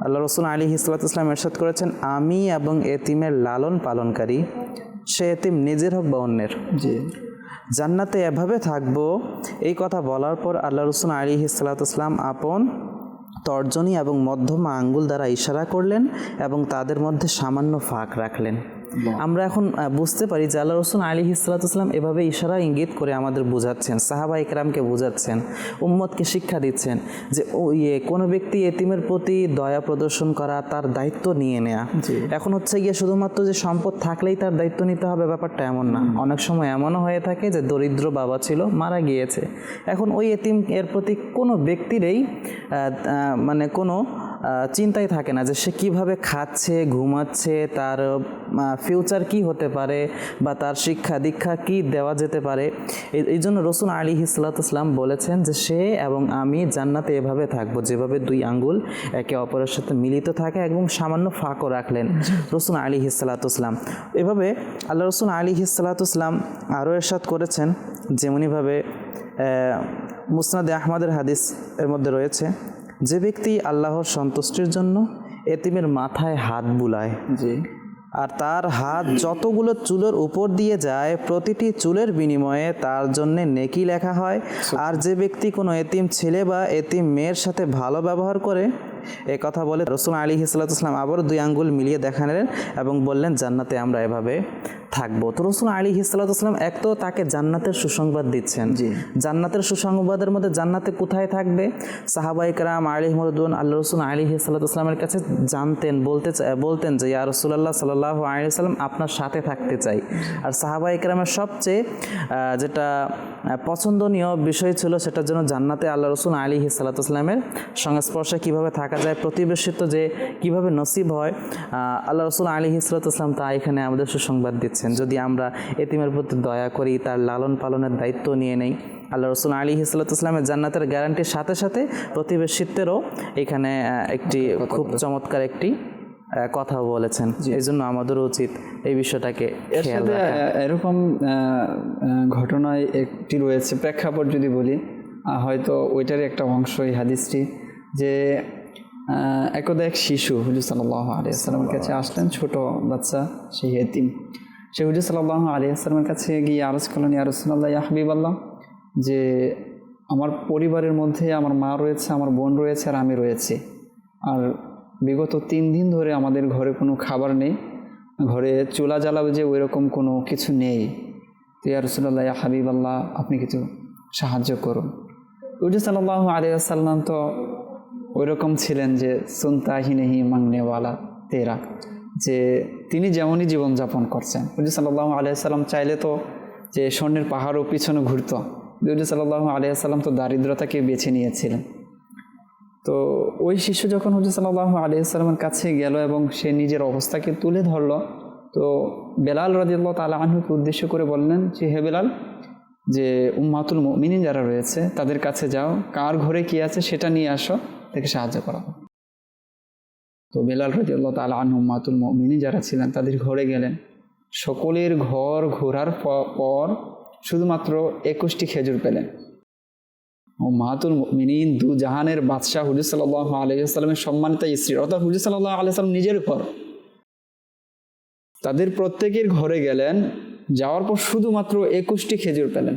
আল্লাহ রাসূল আলাইহিস সালাতু ওয়াস সালাম ইরশাদ করেছেন, আমি এবং এতিমের লালন পালনকারী, সে এতিম নিজের হোক বা অন্যের, জান্নাতে এভাবে থাকবো। এই কথা বলার পর আল্লাহ রাসূল আলাইহিস সালাতু ওয়াস সালাম আপন তর্জনী এবং মধ্যমা আঙ্গুল দ্বারা ইশারা করলেন এবং তাদের মধ্যে সামান্য ফাঁক রাখলেন। আমরা এখন বুঝতে পারি যে আল্লাহ রাসূল আলাইহিস সালাতু ওয়াস সালাম এভাবে ইশারা ইঙ্গিত করে আমাদের বোঝাচ্ছেন, সাহাবায়ে কেরামকে বোঝাচ্ছেন, উম্মতকে শিক্ষা দিচ্ছেন যে কোনো ব্যক্তি এতিমের প্রতি দয়া প্রদর্শন করা, তার দায়িত্ব নিয়ে নেয়া। এখন হচ্ছে গিয়ে শুধুমাত্র যে সম্পদ থাকলেই তার দায়িত্ব নিতে হবে ব্যাপারটা এমন না। অনেক সময় এমনও হয়ে থাকে যে দরিদ্র বাবা ছিল, মারা গিয়েছে, এখন ওই এতিম এর প্রতি কোনো ব্যক্তিরই মানে কোনো চিন্তাই থাকে না যে সে কিভাবে খাচ্ছে, ঘুমাচ্ছে, তার ফিউচার কি হতে পারে বা তার শিক্ষা দীক্ষা কি দেওয়া যেতে পারে। এই জন্য রসুল আলাইহিস সালাতু ওয়াসসালাম বলেছেন যে সে এবং আমি জান্নাতে এভাবে থাকবো, যেভাবে দুই আঙ্গুল একে অপরের সাথে মিলিত থাকে এবং সামান্য ফাঁকও রাখলেন রসুল আলাইহিস সালাতু ওয়াসসালাম। এভাবে আল্লাহ রসুল আলাইহিস সালাতু ওয়াসসালাম আরও ইরশাদ করেছেন, যেমনিভাবে মুসনাদে আহমদের হাদিস এর মধ্যে রয়েছে, যে ব্যক্তি আল্লাহর সন্তুষ্টির জন্য এতিমের মাথায় হাত বুলায়, জি, আর তার হাত যতগুলো চুলের উপর দিয়ে যায় প্রতিটি চুলের বিনিময়ে তার জন্য নেকি লেখা হয়। আর যে ব্যক্তি কোনো এতিম ছেলে বা এতিম মেয়ের সাথে ভালো ব্যবহার করে, এ কথা বলে রসুল আলাইহিস সালাতু ওয়াসসালাম আবার দুই আঙ্গুল মিলিয়ে দেখালেন এবং বললেন জান্নাতে আমরা এভাবে থাকবো। তো রসুল আলাইহিস সালাতু ওয়াসসালাম এক তো তাকে জান্নাতের সুসংবাদ দিচ্ছেন। জান্নাতের সুসংবাদের মধ্যে জান্নাতে কোথায় থাকবে, সাহাবায়ে কেরাম আলাইহিম রিদওয়ান আল্লাহ রসুল আলাইহিস সালাতু ওয়াসসালামের কাছে জানতেন, বলতেন যে ইয়া রাসূলুল্লাহ সাল্লাল্লাহু আলাইহি ওয়াসাল্লাম আপনার সাথে থাকতে চাই। আর সাহাবায়ে কেরামের সবচেয়ে যেটা পছন্দনীয় বিষয় ছিল সেটার জন্য জান্নাতে আল্লাহ রসুল আলাইহিস সালাতু ওয়াসসালামের সংস্পর্শে কীভাবে থাকা যায়, প্রতিবেশিত যে কিভাবে নসিব হয়, আল্লাহ রসুল আলাইহিস সালাতু ওয়াসসালাম তা এখানে আমাদের সুসংবাদ দিচ্ছেন। যদি আমরা এতিমের প্রতি দয়া করি, তার লালন পালনের দায়িত্ব নিয়ে নেই, আল্লাহ রসুল আলাইহিস সালাতু ওয়াসসালামের জান্নাতের গ্যারান্টির সাথে সাথে প্রতিবেশিত্বেরও এখানে একটি খুব চমৎকার একটি কথা বলেছেন। এই জন্য আমাদেরও উচিত এই বিষয়টাকে খেয়াল রাখা। এরকম ঘটনায় একটি রয়েছে, প্রেক্ষাপট যদি বলি, হয়তো ওইটারই একটা অংশ এই হাদিসটি, যে একদা এক শিশু হুজুর সাল্লাল্লাহু আলাইহি ওয়াসাল্লামের কাছে আসলেন, ছোট বাচ্চা, সেই এতিম। সে হুজুর সাল্লাল্লাহু আলাইহি ওয়াসাল্লামের কাছে গিয়ে আরজ করলেন, ইয়া রাসূলুল্লাহ, ইয়া হাবিবাল্লাহ, যে আমার পরিবারের মধ্যে আমার মা রয়েছে, আমার বোন রয়েছে, আর আমি রয়েছি, আর বিগত 3 দিন ধরে আমাদের ঘরে কোনো খাবার নেই, ঘরে চুলা জ্বালাবে যে ওই রকম কোনো কিছু নেই। তো ইয়া রাসূলুল্লাহ, ইয়া হাবিবাল্লাহ, আপনি কিছু সাহায্য করুন। হুজুর সাল্লাল্লাহু আলাইহি ওয়াসাল্লাম তো ওই রকম ছিলেন যে সুনতা হি নেহি মাংনেওয়ালা তেরা, যে তিনি যেমনই জীবনযাপন করছেন। হুজুর সাল্লাল্লাহু আলাইহি ওয়াসাল্লাম চাইলে তো যে স্বর্ণের পাহাড়ও পিছনে ঘুরতো, হুজুর সাল্লাল্লাহু আলাইহি ওয়াসাল্লাম তো দারিদ্রতাকে বেছে নিয়েছিলেন। তো ওই শিশু যখন হুজুর সাল্লাল্লাহু আলাইহি ওয়াসাল্লামের কাছে গেল এবং সে নিজের অবস্থাকে তুলে ধরলো, তো বেলাল রাদিয়াল্লাহু তাআলা আনহুকে উদ্দেশ্য করে বললেন যে, হে বেলাল, যে উম্মাতুল মুমিনিন যারা রয়েছে তাদের কাছে যাও, কার ঘরে কি আছে সেটা নিয়ে আসো, তাকে সাহায্য করা। তো বেলাল রাদিয়াল্লাহু তাআলা আনহু উম্মাতুল মুমিনিন যারা ছিলেন তাদের ঘরে গেলেন। সকলের ঘর ঘোরার পর শুধুমাত্র 21টি খেজুর পেলেন। উম্মাতুল মুমিনিন, দু জাহানের বাদশাহ হুজুর সাল্লাল্লাহু আলাইহি ওয়াসাল্লামের সম্মানিত স্ত্রী, অর্থাৎ হুজুর সাল্লাল্লাহু আলাইহি ওয়াসাল্লাম নিজের ঘর, তাদের প্রত্যেকের ঘরে গেলেন। যাওয়ার পর শুধুমাত্র 21টি খেজুর পেলেন।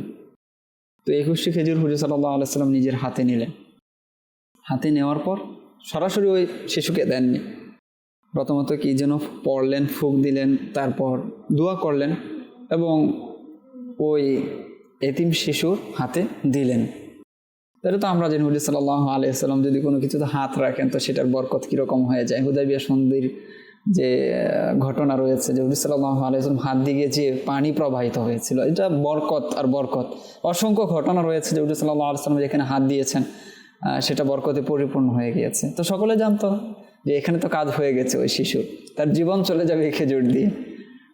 তো 21টি খেজুর হুজুর সাল্লাল্লাহু আলাইহি ওয়াসাল্লাম নিজের হাতে নিলেন। হাতে নেওয়ার পর সরাসরি ওই শিশুকে দেননি, প্রথমত কি যেন পড়লেন, ফুঁক দিলেন, তারপর দোয়া করলেন এবং ওই এতিম শিশুর হাতে দিলেন। তাহলে তো আমরা জানি হুজুর সাল্লাল্লাহু আলাইহি ওয়াসাল্লাম যদি কোনো কিছুতে হাত রাখেন তো সেটার বরকত কীরকম হয়ে যায়। হুদাইবিয়া সন্ধির যে ঘটনা রয়েছে, যে হুজুর সাল্লাল্লাহু আলাইহি ওয়াসাল্লাম হাত দিয়ে যে পানি প্রবাহিত হয়েছিল, এটা বরকত আর বরকত। অসংখ্য ঘটনা রয়েছে যে হুজুর সাল্লাল্লাহু আলাইহি ওয়াসাল্লাম যেখানে হাত দিয়েছেন সেটা বরকতে পরিপূর্ণ হয়ে গিয়েছে। তো সকলে জানতো যে এখানে তো কাজ হয়ে গেছে, ওই শিশু তার জীবন চলে যাবে এই খেজুর দিয়ে।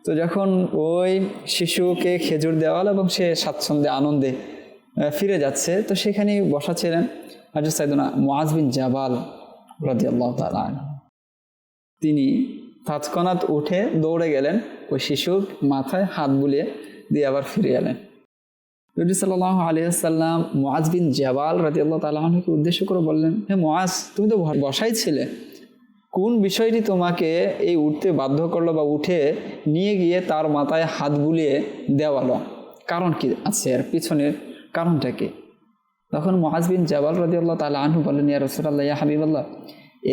তো যখন ওই শিশুকে খেজুর দেওয়া হলো এবং সে স্বাচ্ছন্দ্যে আনন্দে ফিরে যাচ্ছে, তো সেখানেই বসা ছিলেন হযরত সাইয়েদনা মুআজ বিন জাবাল রাদিয়াল্লাহু তাআলা আনহু। তিনি তৎক্ষণাৎ উঠে দৌড়ে গেলেন, ওই শিশুর মাথায় হাত বুলিয়ে দিয়ে আবার ফিরে এলেন। নবী সাল্লাল্লাহু আলাইহি ওয়াসাল্লাম মুআজ বিন জাবাল রাদিয়াল্লাহু তাআলা আনহুকে উদ্দেশ্য করে বললেন, হে মুআজ, তুমি তো বসাই ছিলে, কোন বিষয়টি তোমাকে এই উঠতে বাধ্য করলো বা উঠে নিয়ে গিয়ে তার মাথায় হাত বুলিয়ে দেওয়ালো? কারণ কি আছে এর পিছনের কারণটা কি? তখন মুআজ বিন জাবাল রাদিয়াল্লাহু তাআলা আনহু বললেন, ইয়া রাসূলুল্লাহ, ইয়া হাবিবাল্লাহ,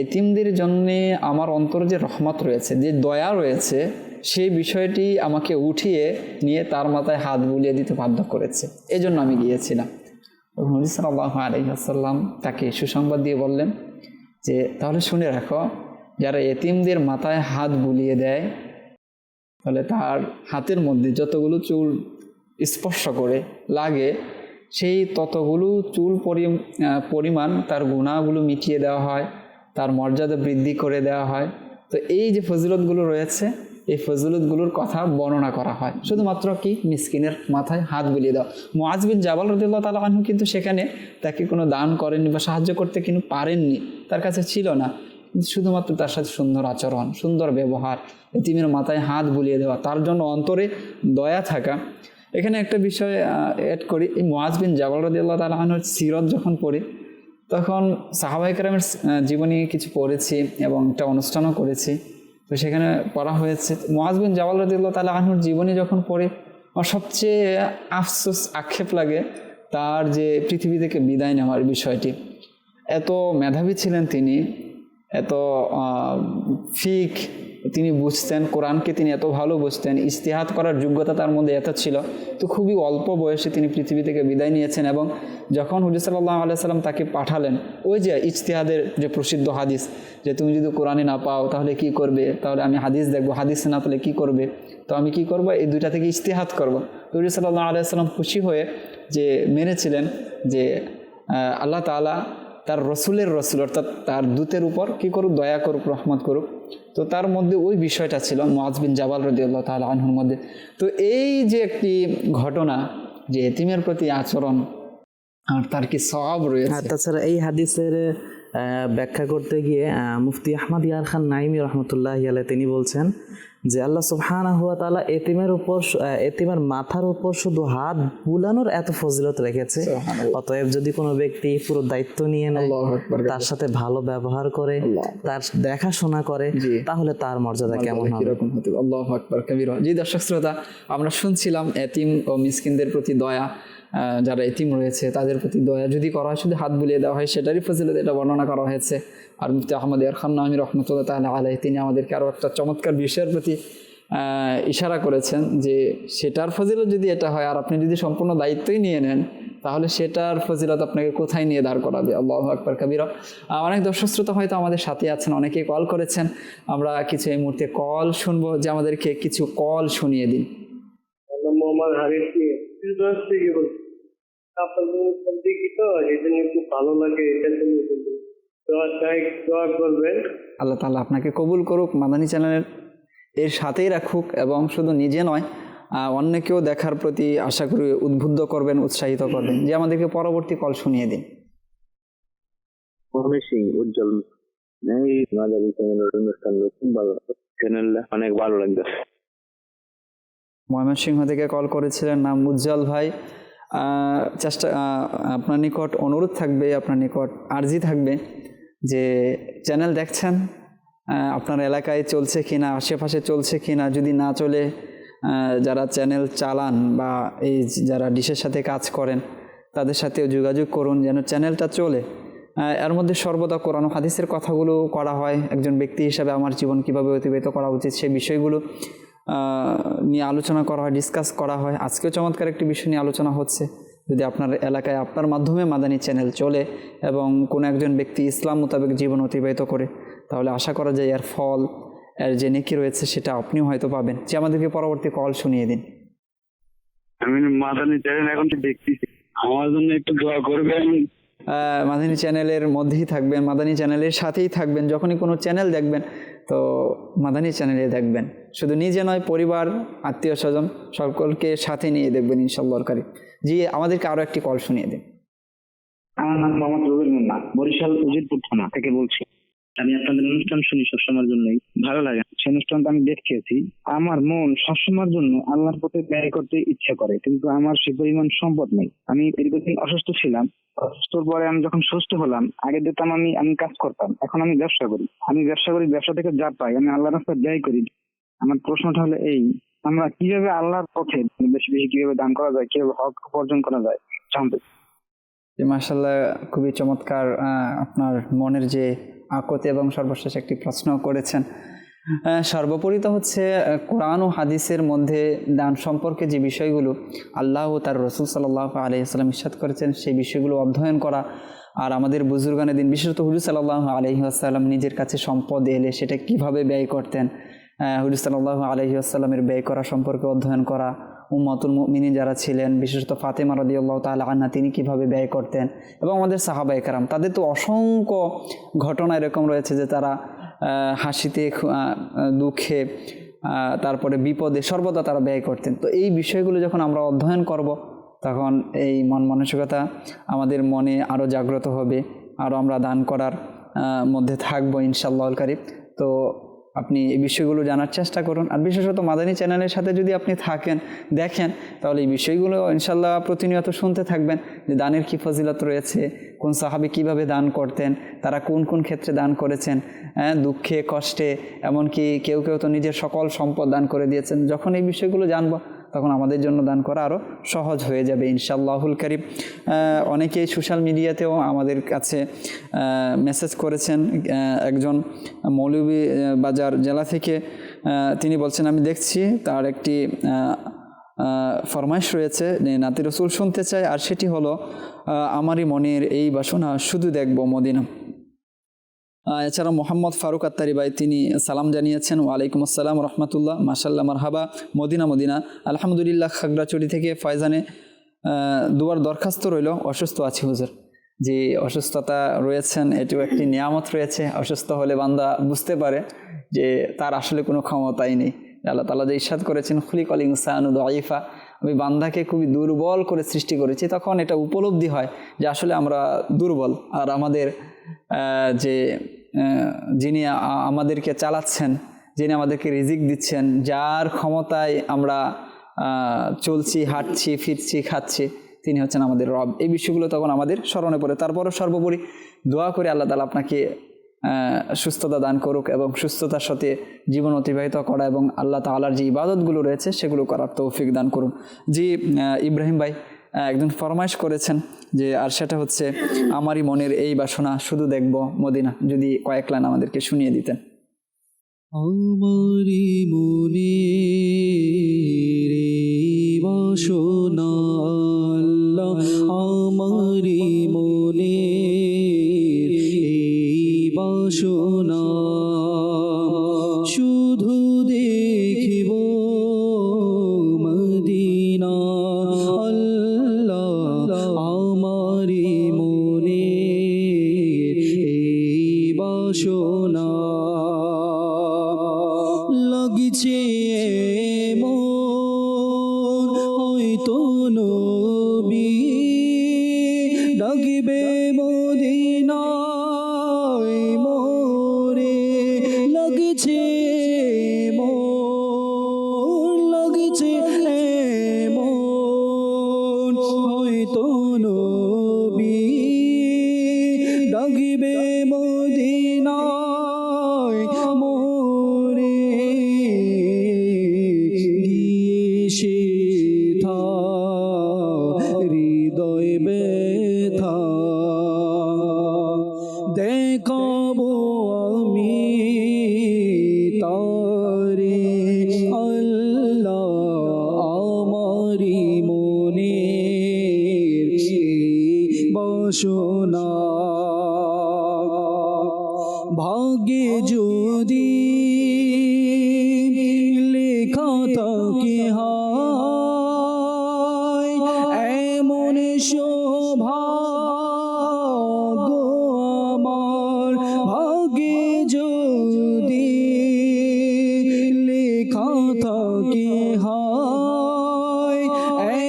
এতিমদের জন্যে আমার অন্তরে যে রহমত রয়েছে, যে দয়া রয়েছে, সেই বিষয়টি আমাকে উঠিয়ে নিয়ে তার মাথায় হাত বুলিয়ে দিতে বাধ্য করেছে, এজন্য আমি গিয়েছিলাম। তখন নবী সাল্লাল্লাহু আলাইহি ওয়াসাল্লাম তাকে সুসংবাদ দিয়ে বললেন যে, তাহলে শুনে রাখো, যারা এতিমদের মাথায় হাত বুলিয়ে দেয়, তাহলে তার হাতের মধ্যে যতগুলো চুল স্পর্শ করে লাগে, সেই ততগুলো চুল পরিমাণ তার গুনাহগুলো মিটিয়ে দেওয়া হয়, তার মর্যাদা বৃদ্ধি করে দেওয়া হয়। তো এই যে ফজিলতগুলো রয়েছে, এই ফজিলতগুলোর কথা বর্ণনা করা হয়। শুধুমাত্র কি মিসকিনের মাথায় হাত বুলিয়ে দাও। মুআজ বিন জাবাল রাদিয়াল্লাহু তাআলা আনহু কিন্তু সেখানে তাকে কোনো দান করেননি বা সাহায্য করতে কিন্তু পারেননি, তার কাছে ছিল না, কিন্তু শুধুমাত্র তার সাথে সুন্দর আচরণ, সুন্দর ব্যবহার, এতিমের মাথায় হাত বুলিয়ে দেওয়া, তার জন্য অন্তরে দয়া থাকা। এখানে একটা বিষয় অ্যাড করি, এই মুআজ বিন জাবাল রাদিয়াল্লাহু তাআলা আনহুর সিরত যখন পড়ি তখন সাহাবায়ে কেরামের জীবনী কিছু পড়েছি এবং একটা অনুষ্ঠানও করেছি। তো সেখানে পড়া হয়েছে মুআজ বিন জাবাল রাদিয়াল্লাহু তাআলা আনহুর জীবনী যখন পড়ে আমার সবচেয়ে আফসোস, আক্ষেপ লাগে তার যে পৃথিবী থেকে বিদায় নেওয়ার বিষয়টি। এত মেধাবী ছিলেন তিনি, এত ফিক তিনি বুঝতেন, কোরআনকে তিনি এত ভালো বুঝতেন, ইজতিহাদ করার যোগ্যতা তার মধ্যে এত ছিল। তো খুবই অল্প বয়সে তিনি পৃথিবী থেকে বিদায় নিয়েছেন। এবং যখন হুজুর সাল্লাল্লাহু আলাইহি সাল্লাম তাকে পাঠালেন, ওই যে ইজতিহাদের যে প্রসিদ্ধ হাদিস, যে তুমি যদি কোরআনে না পাও তাহলে কি করবে, তাহলে আমি হাদিস দেখবো, হাদিস না পেলে কি করবে, তো আমি কি করবো, এই দুইটা থেকে ইজতিহাদ করবো। হুজুর সাল্লাল্লাহু আলাইহি সাল্লাম খুশি হয়ে যে মেনেছিলেন যে আল্লাহ তাআলা তার রসুলের রসুল অর্থাৎ তার দূতের উপর কি করুক, দয়া করুক, রহমত করুক। তো তার মধ্যে ওই বিষয়টা ছিল মুআজ বিন জাবাল রাদিয়াল্লাহু তাআলা আনহুর মধ্যে। তো এই যে একটি ঘটনা, যে এতিমের প্রতি আচরণ আর তার কি সওয়াব রয়েছে। তাছাড়া এই হাদিসের ব্যাখ্যা করতে গিয়ে মুফতি আহমদ ইয়ার খান নাইমি রহমতুল্লাহি আলাইহি তিনি বলছেন যে আল্লাহ সুবহানাহু ওয়া তাআলা এতিমের মাথার উপর শুধু হাত বুলানোর এত ফজিলত রেখেছে। অতএব যদি কোনো ব্যক্তি পুরো দায়িত্ব নিয়ে নেয়, তার সাথে ভালো ব্যবহার করে, তার দেখাশোনা করে, তাহলে তার মর্যাদা কেমন হবে। আল্লাহু আকবার কবীরা। জি দর্শক শ্রোতা, আমরা শুনছিলাম এতিম ও মিসকিনদের প্রতি দয়া, যারা এতিম রয়েছে তাদের প্রতি দয়া যদি করা হয়, শুধু হাত বুলিয়ে দেওয়া হয়, সেটারই ফজিলত এটা বর্ণনা করা হয়েছে। আর মুফতি আহমদ ইয়ার খান নাইমি রহমতুল্লাহ তাআলা আলাইহি তিনি আমাদেরকে আরও একটা চমৎকার বিষয়ের প্রতি ইশারা করেছেন যে সেটার ফজিলত যদি এটা হয় আর আপনি যদি সম্পূর্ণ দায়িত্বই নিয়ে নেন, তাহলে সেটার ফজিলত আপনাকে কোথায় নিয়ে দাঁড় করাবে। আল্লাহু আকবার কবীরা। অনেক দর্শক শ্রোতা হয়তো আমাদের সাথে আছেন, অনেকেই কল করেছেন। আমরা কিছু এই মুহূর্তে কল শুনবো, যে আমাদেরকে কিছু কল শুনিয়ে দিন। মোহাম্মদ হারিস থেকে বলছি, আপনার দেখি তো এই জন্য একটু ভালো লাগে, এটা দোয়া করবেন। আল্লাহ তাআলা আপনাকে কবুল করুক, মাদানী চ্যানেলের এর সাথেই রাখুক, এবং শুধু নিজে নয় অন্যকেও দেখার প্রতি আশা করি উদ্বুদ্ধ করবেন, উৎসাহিত করবেন। যে আমাদেরকে পরবর্তী কল শুনিয়ে দিন। উজ্জ্বল অনেক ভালো লাগবে। ময়মনসিংহ থেকে কল করেছিলেন, নাম উজ্জ্বল ভাই। আপনার নিকট অনুরোধ থাকবে, আপনার নিকট আর্জি থাকবে যে চ্যানেল দেখছেন, আপনার এলাকায় চলছে কিনা, আশেপাশে চলছে কিনা, যদি না চলে যারা চ্যানেল চালান বা এই যারা ডিশের সাথে কাজ করেন তাদের সাথেও যোগাযোগ করুন যেন চ্যানেলটা চলে। এর মধ্যে সর্বদা কোরআন ও হাদিসের কথাগুলো করা হয়। একজন ব্যক্তি হিসাবে আমার জীবন কীভাবে অতিবাহিত করা উচিত সেই বিষয়গুলো নিয়ে আলোচনা করা হয়, ডিসকাস করা হয়। আজকেও চমৎকার একটি বিষয় নিয়ে আলোচনা হচ্ছে। যদি আপনার এলাকায় আপনার মাধ্যমে মাদানী চ্যানেল চলে এবং কোনো একজন ব্যক্তি ইসলাম মোতাবেক জীবন অতিবাহিত করে, তাহলে আশা করা যায় এর ফল, এর যে নেকি রয়েছে সেটা আপনিও হয়তো পাবেন। যে আমাদেরকে পরবর্তী কল শুনিয়ে দিন। আমি মাদানী চ্যানেল এখন দেখতেছি, আমার জন্য একটু দোয়া করবেন। মাদানী চ্যানেলের মধ্যেই থাকবেন, মাদানী চ্যানেলের সাথেই থাকবেন। যখনই কোনো চ্যানেল দেখবেন তো মাদানী চ্যানেলে দেখবেন, শুধু নিজে নয়, পরিবার, আত্মীয় স্বজন সকলকে সাথে নিয়ে দেখবেন ইনশাআল্লাহ কারীম। জি আমাদেরকে আরও একটি কল শুনিয়ে দিন। আমার নাম মোহাম্মদ রবিউল মোল্লা, বরিশাল উজিরপুর থানা থেকে বলছি। আমি আপনাদের অনুষ্ঠান শুনি সবসময়ের জন্যই, ভালো লাগে। সেই অনুষ্ঠানটা আমি দেখেছি। আমার মন সবসময়ের জন্য আল্লাহর পথে ব্যয় করতে ইচ্ছা করে, কিন্তু আমার সে পরিমাণ সম্পদ নেই। আমি দীর্ঘদিন অসুস্থ ছিলাম। অসুস্থর পরে আমি যখন সুস্থ হলাম, আগে দিতাম আমি কাজ করতাম, এখন আমি ব্যবসা করি। ব্যবসা থেকে যা পাই আমি আল্লাহর রাস্তায় ব্যয় করি। আমার প্রশ্নটা হলো এই, আমরা কিভাবে আল্লাহর পথে বেশি বেশি কিভাবে দান করা যায়, কিভাবে হক উপার্জন করা যায় জানতে। মাশাআল্লাহ, খুবই চমৎকার আপনার মনের যে আকত, এবং সর্বশেষ একটি প্রশ্ন করেছেন। সর্বোপরি তো হচ্ছে কোরআন ও হাদিসের মধ্যে দান সম্পর্কে যে বিষয়গুলো আল্লাহ ও তার রসুল সাল্লাল্লাহু আলাইহি ওয়াসাল্লাম ইরশাদ করেছেন সেই বিষয়গুলো অধ্যয়ন করা, আর আমাদের বুজুর্গানে দিন বিশেষত হুজুর সাল্লাল্লাহু আলাইহি ওয়াসাল্লাম নিজের কাছে সম্পদ এলে সেটা কিভাবে ব্যয় করতেন, হুজুর সাল্লাল্লাহু আলাইহি ওয়াসাল্লামের ব্যয় করা সম্পর্কে অধ্যয়ন করা, উম্মাতুল মুমিনিন যারা ছিলেন, বিশেষত ফাতেমা রাদিয়াল্লাহু তাআলা আনহা, তিনি কিভাবে ব্যয় করতেন, এবং আমাদের সাহাবায়ে কেরাম, তাদের তো অসংখ্য ঘটনা এরকম রয়েছে যে তারা হাসিতে, দুঃখে, তারপরে বিপদে সর্বদা তারা ব্যয় করতেন। তো এই বিষয়গুলো যখন আমরা অধ্যয়ন করব, তখন এই মন মানসিকতা আমাদের মনে আরও জাগ্রত হবে, আরও আমরা দান করার মধ্যে থাকবো ইনশাআল্লাহুল কারীম। তো আপনি এই বিষয়গুলো জানার চেষ্টা করুন, আর বিশেষত মাদানী চ্যানেলের সাথে যদি আপনি থাকেন, দেখেন, তাহলে এই বিষয়গুলো ইনশাআল্লাহ প্রতিনিয়ত শুনতে থাকবেন যে দানের কী ফজিলত রয়েছে, কোন সাহাবী কীভাবে দান করতেন, তারা কোন কোন ক্ষেত্রে দান করেছেন, দুঃখে কষ্টে, এমনকি কেউ কেউ তো নিজের সকল সম্পদ দান করে দিয়েছেন। যখন এই বিষয়গুলো জানবো, তখন আমাদের জন্য দান করা আরও সহজ হয়ে যাবে ইনশাআল্লাহুল কারীম। অনেকেই সোশ্যাল মিডিয়াতেও আমাদের কাছে মেসেজ করেছেন। একজন মৌলভীবাজার জেলা থেকে তিনি বলছেন, আমি দেখছি তার একটি ফরমাইশ রয়েছে যে নাতি রসুল শুনতে চাই, আর সেটি হলো আমারই মনের এই বাসনা শুধু দেখব মদিনা। এছাড়া মোহাম্মদ ফারুক আত্তারি ভাই, তিনি সালাম জানিয়েছেন, ওয়ালাইকুম আসসালাম রহমতুল্লাহ, মাশাল্লাহ, মারহাবা, মদিনা মদিনা, আলহামদুলিল্লাহ। খাগড়াছড়ি থেকে ফয়জানে দুয়ার দরখাস্ত রইল, অসুস্থ আছি হুজুর। যে অসুস্থতা রয়েছেন, এটিও একটি নিয়ামত রয়েছে। অসুস্থ হলে বান্দা বুঝতে পারে যে তার আসলে কোনো ক্ষমতাই নেই। আল্লাহ তাআলা যে ইরশাদ করেছেন, খুলিকাল ইনসানু দাঈফা, আমি বান্দাকে খুবই দুর্বল করে সৃষ্টি করেছি, তখন এটা উপলব্ধি হয় যে আসলে আমরা দুর্বল। আর আমাদের যে যিনি আমাদেরকে চালাচ্ছেন, যিনি আমাদেরকে রিজিক দিচ্ছেন, যার ক্ষমতায় আমরা চলছি, হাঁটছি, ফিরছি, খাচ্ছি, তিনি হচ্ছেন আমাদের রব। এই বিষয়গুলো তখন আমাদের স্মরণে পড়ে। তারপরও সর্বোপরি দোয়া করে আল্লাহ তাআলা আপনাকে সুস্থতা দান করুক এবং সুস্থতার সাথে জীবন অতিবাহিত করা এবং আল্লাহ তাআলার যে ইবাদতগুলো রয়েছে সেগুলো করার তৌফিক দান করুন। জি, ইব্রাহিম ভাই একজন ফরমাইশ করেছেন যে, আর সেটা হচ্ছে আমারই মনের এই বাসনা শুধু দেখব মদিনা। যদি কয়েক লাইন আমাদেরকে শুনিয়ে দিতেন। আমারি মনের এই বাসনা আল্লাহ, আমারি মনের এই বাসনা শুধু দেখিব মদিনা আল্লাহ, আমারি মনের এই বাসনা লাগিছে মন হয়তো নবী ডাকিবে মদিনায় মোরে, লাগিছে মন, লাগিছে মন হয়তো নবী ডাকিবে মদিনায় মোরে, গিয়ে সেথা হৃদয় ব্যথা দেখাবো আমি তারে আল্লাহ, আমারি মনের বাসনা ভাগ্যে যদি লেখা থাকে হায় এমন সৌভাগ্য আমার, ভাগ্যে যদি লেখা থাকে হায়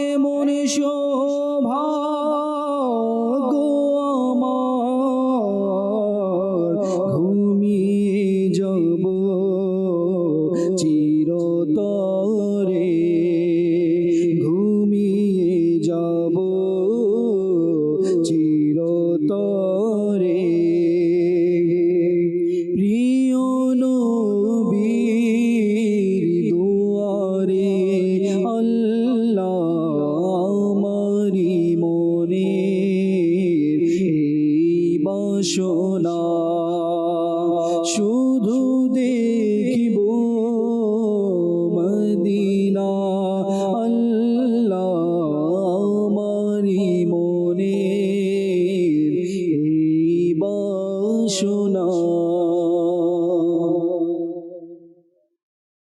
এমন সৌভাগ্য আমার, ঘুমিয়ে যাব চিরতরে, ঘুমিয়ে যাব চিরতরে, প্রিয় নবীর দুয়ারে আল্লাহ, আমারি মনের এই বাসনা শুধু দেখিব মদিনা আল্লাহ, আমারি মনের এই বাসনা।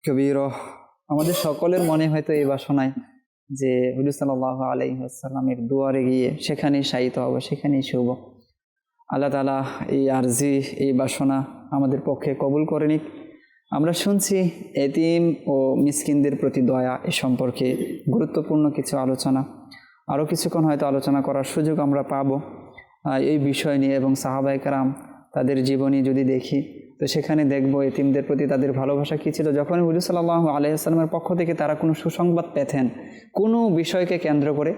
কবির, আমাদের সকলের মনে হয়তো এই বাসনায় যে হুজুর সাল্লাল্লাহু আলাইহি ওয়াসাল্লামের দুয়ারে গিয়ে সেখানেই শায়িত হব, সেখানেই শুব। আল্লাহ তাআলা এই আরজি, এই বাসনা আমাদের পক্ষে কবুল করে নিক। আমরা শুনছি এতিম ও মিসকিনদের প্রতি দয়া এ সম্পর্কে গুরুত্বপূর্ণ কিছু আলোচনা। আরও কিছুক্ষণ হয়তো আলোচনা করার সুযোগ আমরা পাবো এই বিষয় নিয়ে, এবং সাহাবায়ে কেরাম তাদের জীবনী যদি দেখি তো সেখানে দেখব এতিমদের প্রতি তাদের ভালোবাসা কী ছিল। যখন হুজুর সাল্লাল্লাহু আলাইহি ওয়াসাল্লামের পক্ষ থেকে তারা কোনো সুসংবাদ পেতেন কোনো বিষয়কে কেন্দ্র করে,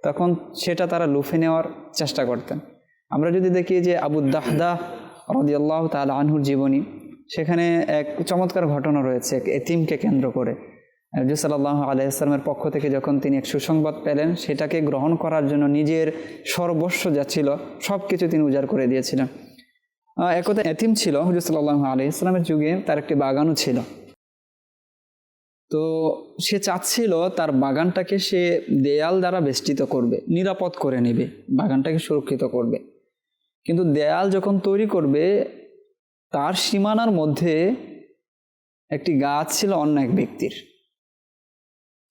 তখন সেটা তারা লুফে নেওয়ার চেষ্টা করতেন। আমরা যদি দেখি যে আবু দাহদাহ রাদিয়াল্লাহু তাআলা আনহুর জীবনী, সেখানে এক চমৎকার ঘটনা রয়েছে এক এতিমকে কেন্দ্র করে। হুজুর সাল্লাল্লাহু আলাইহি ওয়াসাল্লামের পক্ষ থেকে যখন তিনি এক সুসংবাদ পেলেন, সেটাকে গ্রহণ করার জন্য নিজের সর্বস্ব যা ছিল সব কিছু তিনি উজাড় করে দিয়েছিলেন। একদা এতিম ছিল হুজুর সাল্লাল্লাহু আলাইহি ওয়াসাল্লামের যুগে, তার একটি বাগানও ছিল। তো সে চাচ্ছিল তার বাগানটাকে সে দেয়াল দ্বারা বেষ্টিত করবে, নিরাপদ করে নেবে, বাগানটাকে সুরক্ষিত করবে। কিন্তু দেয়াল যখন তৈরি করবে, তার সীমানার মধ্যে একটি গাছ ছিল অন্য এক ব্যক্তির।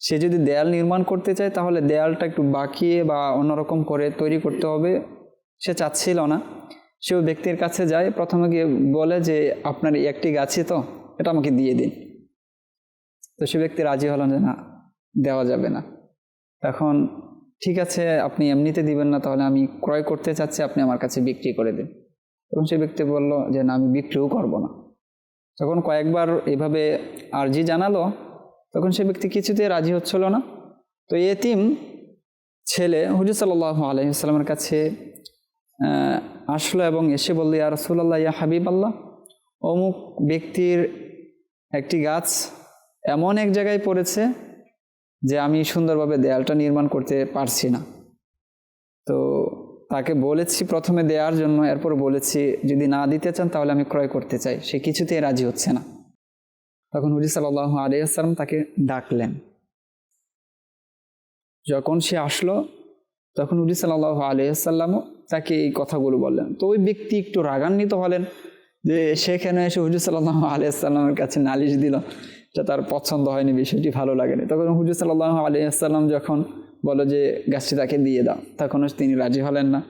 সে যদি দেয়াল নির্মাণ করতে চায় তাহলে দেয়ালটা একটু বাঁকিয়ে বা অন্যরকম করে তৈরি করতে হবে। সে চাচ্ছিল না। সে ওই ব্যক্তির কাছে যায়, প্রথমে গিয়ে বলে যে আপনার এই একটি গাছই তো, এটা আমাকে দিয়ে দিন। তো সে ব্যক্তি রাজি হলেন যে না, দেওয়া যাবে না। তখন ঠিক আছে, আপনি এমনিতে দিবেন না, তাহলে আমি ক্রয় করতে চাচ্ছি, আপনি আমার কাছে বিক্রি করে দিন। তখন সে ব্যক্তি বলল যে না, আমি বিক্রিও করব না। যখন কয়েকবার এভাবে আর্জি জানালো, তখন সে ব্যক্তি কিছুতেই রাজি হচ্ছিল না। তো এতিম ছেলে হুজুর সাল্লাল্লাহু আলাইহি ওয়াসাল্লামের কাছে আসলো এবং এসে বলল, ইয়া রাসূলুল্লাহ, ইয়া হাবিবাল্লাহ, অমুক ব্যক্তির একটি গাছ এমন এক জায়গায় পড়েছে যে আমি সুন্দরভাবে দেয়ালটা নির্মাণ করতে পারছি না। তো তাকে বলেছি প্রথমে দেওয়ার জন্য, এরপর বলেছি যদি না দিতে চান তাহলে আমি ক্রয় করতে চাই। সে কিছুতেই রাজি হচ্ছে না। তখন হুজুর সাল্লাল্লাহু আলাইহি ওয়াসাল্লাম তাকে ডাকলেন। যখন সে আসলো, তখন হুজুর সাল্লাল্লাহু আলাইহি ওয়াসাল্লামও তাকে এই কথাগুলো বললেন। তো ওই ব্যক্তি একটু রাগান্বিত হলেন যে সেখানে এসে হুজুর সাল্লাল্লাহু আলাইহি ওয়াসাল্লামের কাছে নালিশ দিল, এটা তার পছন্দ হয়নি, বিষয়টি ভালো লাগেনি। তখন হুজুর সাল্লাল্লাহু আলাইহি ওয়াসাল্লাম যখন বলো যে গাছটি তাকে দিয়ে দাও, তখনও তিনি রাজি হলেন না।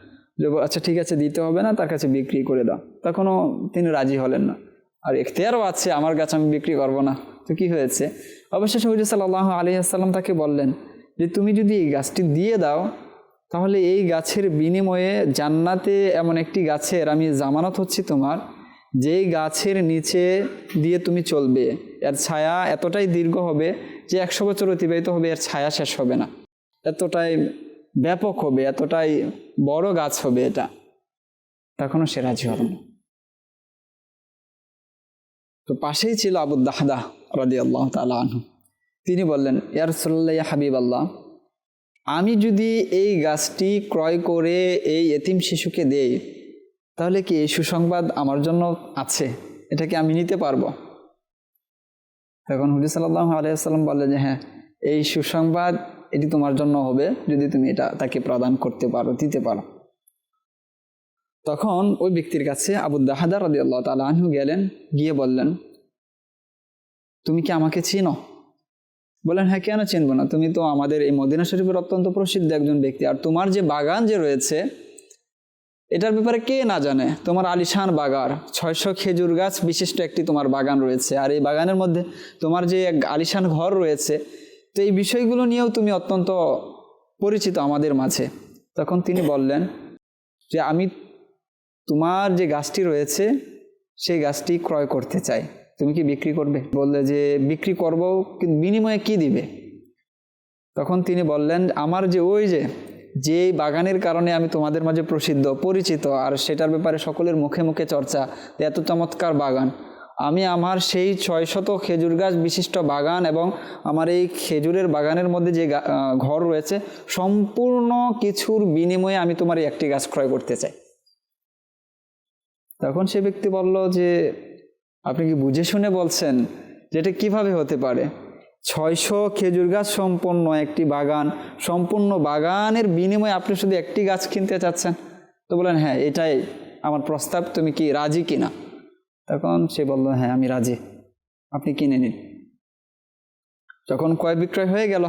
যে আচ্ছা ঠিক আছে, দিতে হবে না, তার কাছে বিক্রি করে দাও, তখনও তিনি রাজি হলেন না। আর এখতিয়ারও আছে, আমার গাছ আমি বিক্রি করব না। তো কি হয়েছে, অবশেষে হুজুর সাল্লাল্লাহু আলাইহি ওয়াসাল্লাম তাকে বললেন যে তুমি যদি এই গাছটি দিয়ে দাও, তাহলে এই গাছের বিনিময়ে জান্নাতে এমন একটি গাছের আমি জামানত হচ্ছি তোমার, যেই গাছের নিচে দিয়ে তুমি চলবে, এর ছায়া এতটাই দীর্ঘ হবে যে 100 বছর অতিবাহিত হবে, এর ছায়া শেষ হবে না, এতটাই ব্যাপক হবে, এতটাই বড় গাছ হবে এটা। তখনও সে রাজি হল না। তো পাশেই ছিল আবু দাহদাহ রাদিয়াল্লাহু তাআলা আনহু। তিনি বললেন, ইয়া রাসূলুল্লাহ, ইয়া হাবিবাল্লাহ, আমি যদি এই গাছটি ক্রয় করে এই এতিম শিশুকে দেই, তাহলে কি এই সুসংবাদ আমার জন্য আছে, এটা কি আমি নিতে পারবো? তখন হুজুর সাল্লাল্লাহু আলাইহি ওয়াসাল্লাম বললেন যে হ্যাঁ, এই সুসংবাদ এটি তোমার জন্য হবে যদি তুমি এটা তাকে প্রদান করতে পারো, দিতে পারো। তখন ওই ব্যক্তির কাছে আবু দাহদাহ রাদিয়াল্লাহু তাআলা আনহু গেলেন, গিয়ে বললেন, তুমি কি আমাকে চিনো? বলেন, হ্যাঁ, কেন চিনবো না, তুমি তো আমাদের এই মদিনা শরীফের অত্যন্ত প্রসিদ্ধ একজন ব্যক্তি, আর তোমার যে বাগান যে রয়েছে এটার ব্যাপারে কে না জানে। তোমার আলিশান বাগান, 600 খেজুর গাছ বিশিষ্ট একটি তোমার বাগান রয়েছে, আর এই বাগানের মধ্যে তোমার যে এক আলিশান ঘর রয়েছে, তো এই বিষয়গুলো নিয়েও তুমি অত্যন্ত পরিচিত আমাদের মাঝে। তখন তিনি বললেন যে আমি তোমার যে গাছটি রয়েছে সেই গাছটি ক্রয় করতে চাই, তুমি কি বিক্রি করবে? বললে যে বিক্রি করব, কিন্তু বিনিময়ে কি দিবে? তখন তিনি বললেন, আমার যে ওই যে বাগানের কারণে আমি তোমাদের মাঝে প্রসিদ্ধ পরিচিত, আর সেটার ব্যাপারে সকলের মুখে মুখে চর্চা, এত চমৎকার বাগান, আমি আমার সেই 600 খেজুর গাছ বিশিষ্ট বাগান এবং আমার এই খেজুরের বাগানের মধ্যে যে ঘর রয়েছে, সম্পূর্ণ কিছুর বিনিময়ে আমি তোমার এই একটি গাছ ক্রয় করতে চাই। তখন সে ব্যক্তি বলল যে আপনি কি বুঝে শুনে বলছেন, যেটা কিভাবে হতে পারে? 600 খেজুর গাছ সম্পন্ন একটি বাগান, সম্পূর্ণ বাগানের বিনিময়ে আপনি শুধু একটি গাছ কিনতে চাচ্ছেন? তো বলেন, হ্যাঁ, এটাই আমার প্রস্তাব, তুমি কি রাজি কিনা? তখন সে বলল, হ্যাঁ, আমি রাজি, আপনি কিনে নিন। যখন ক্রয় বিক্রয় হয়ে গেল,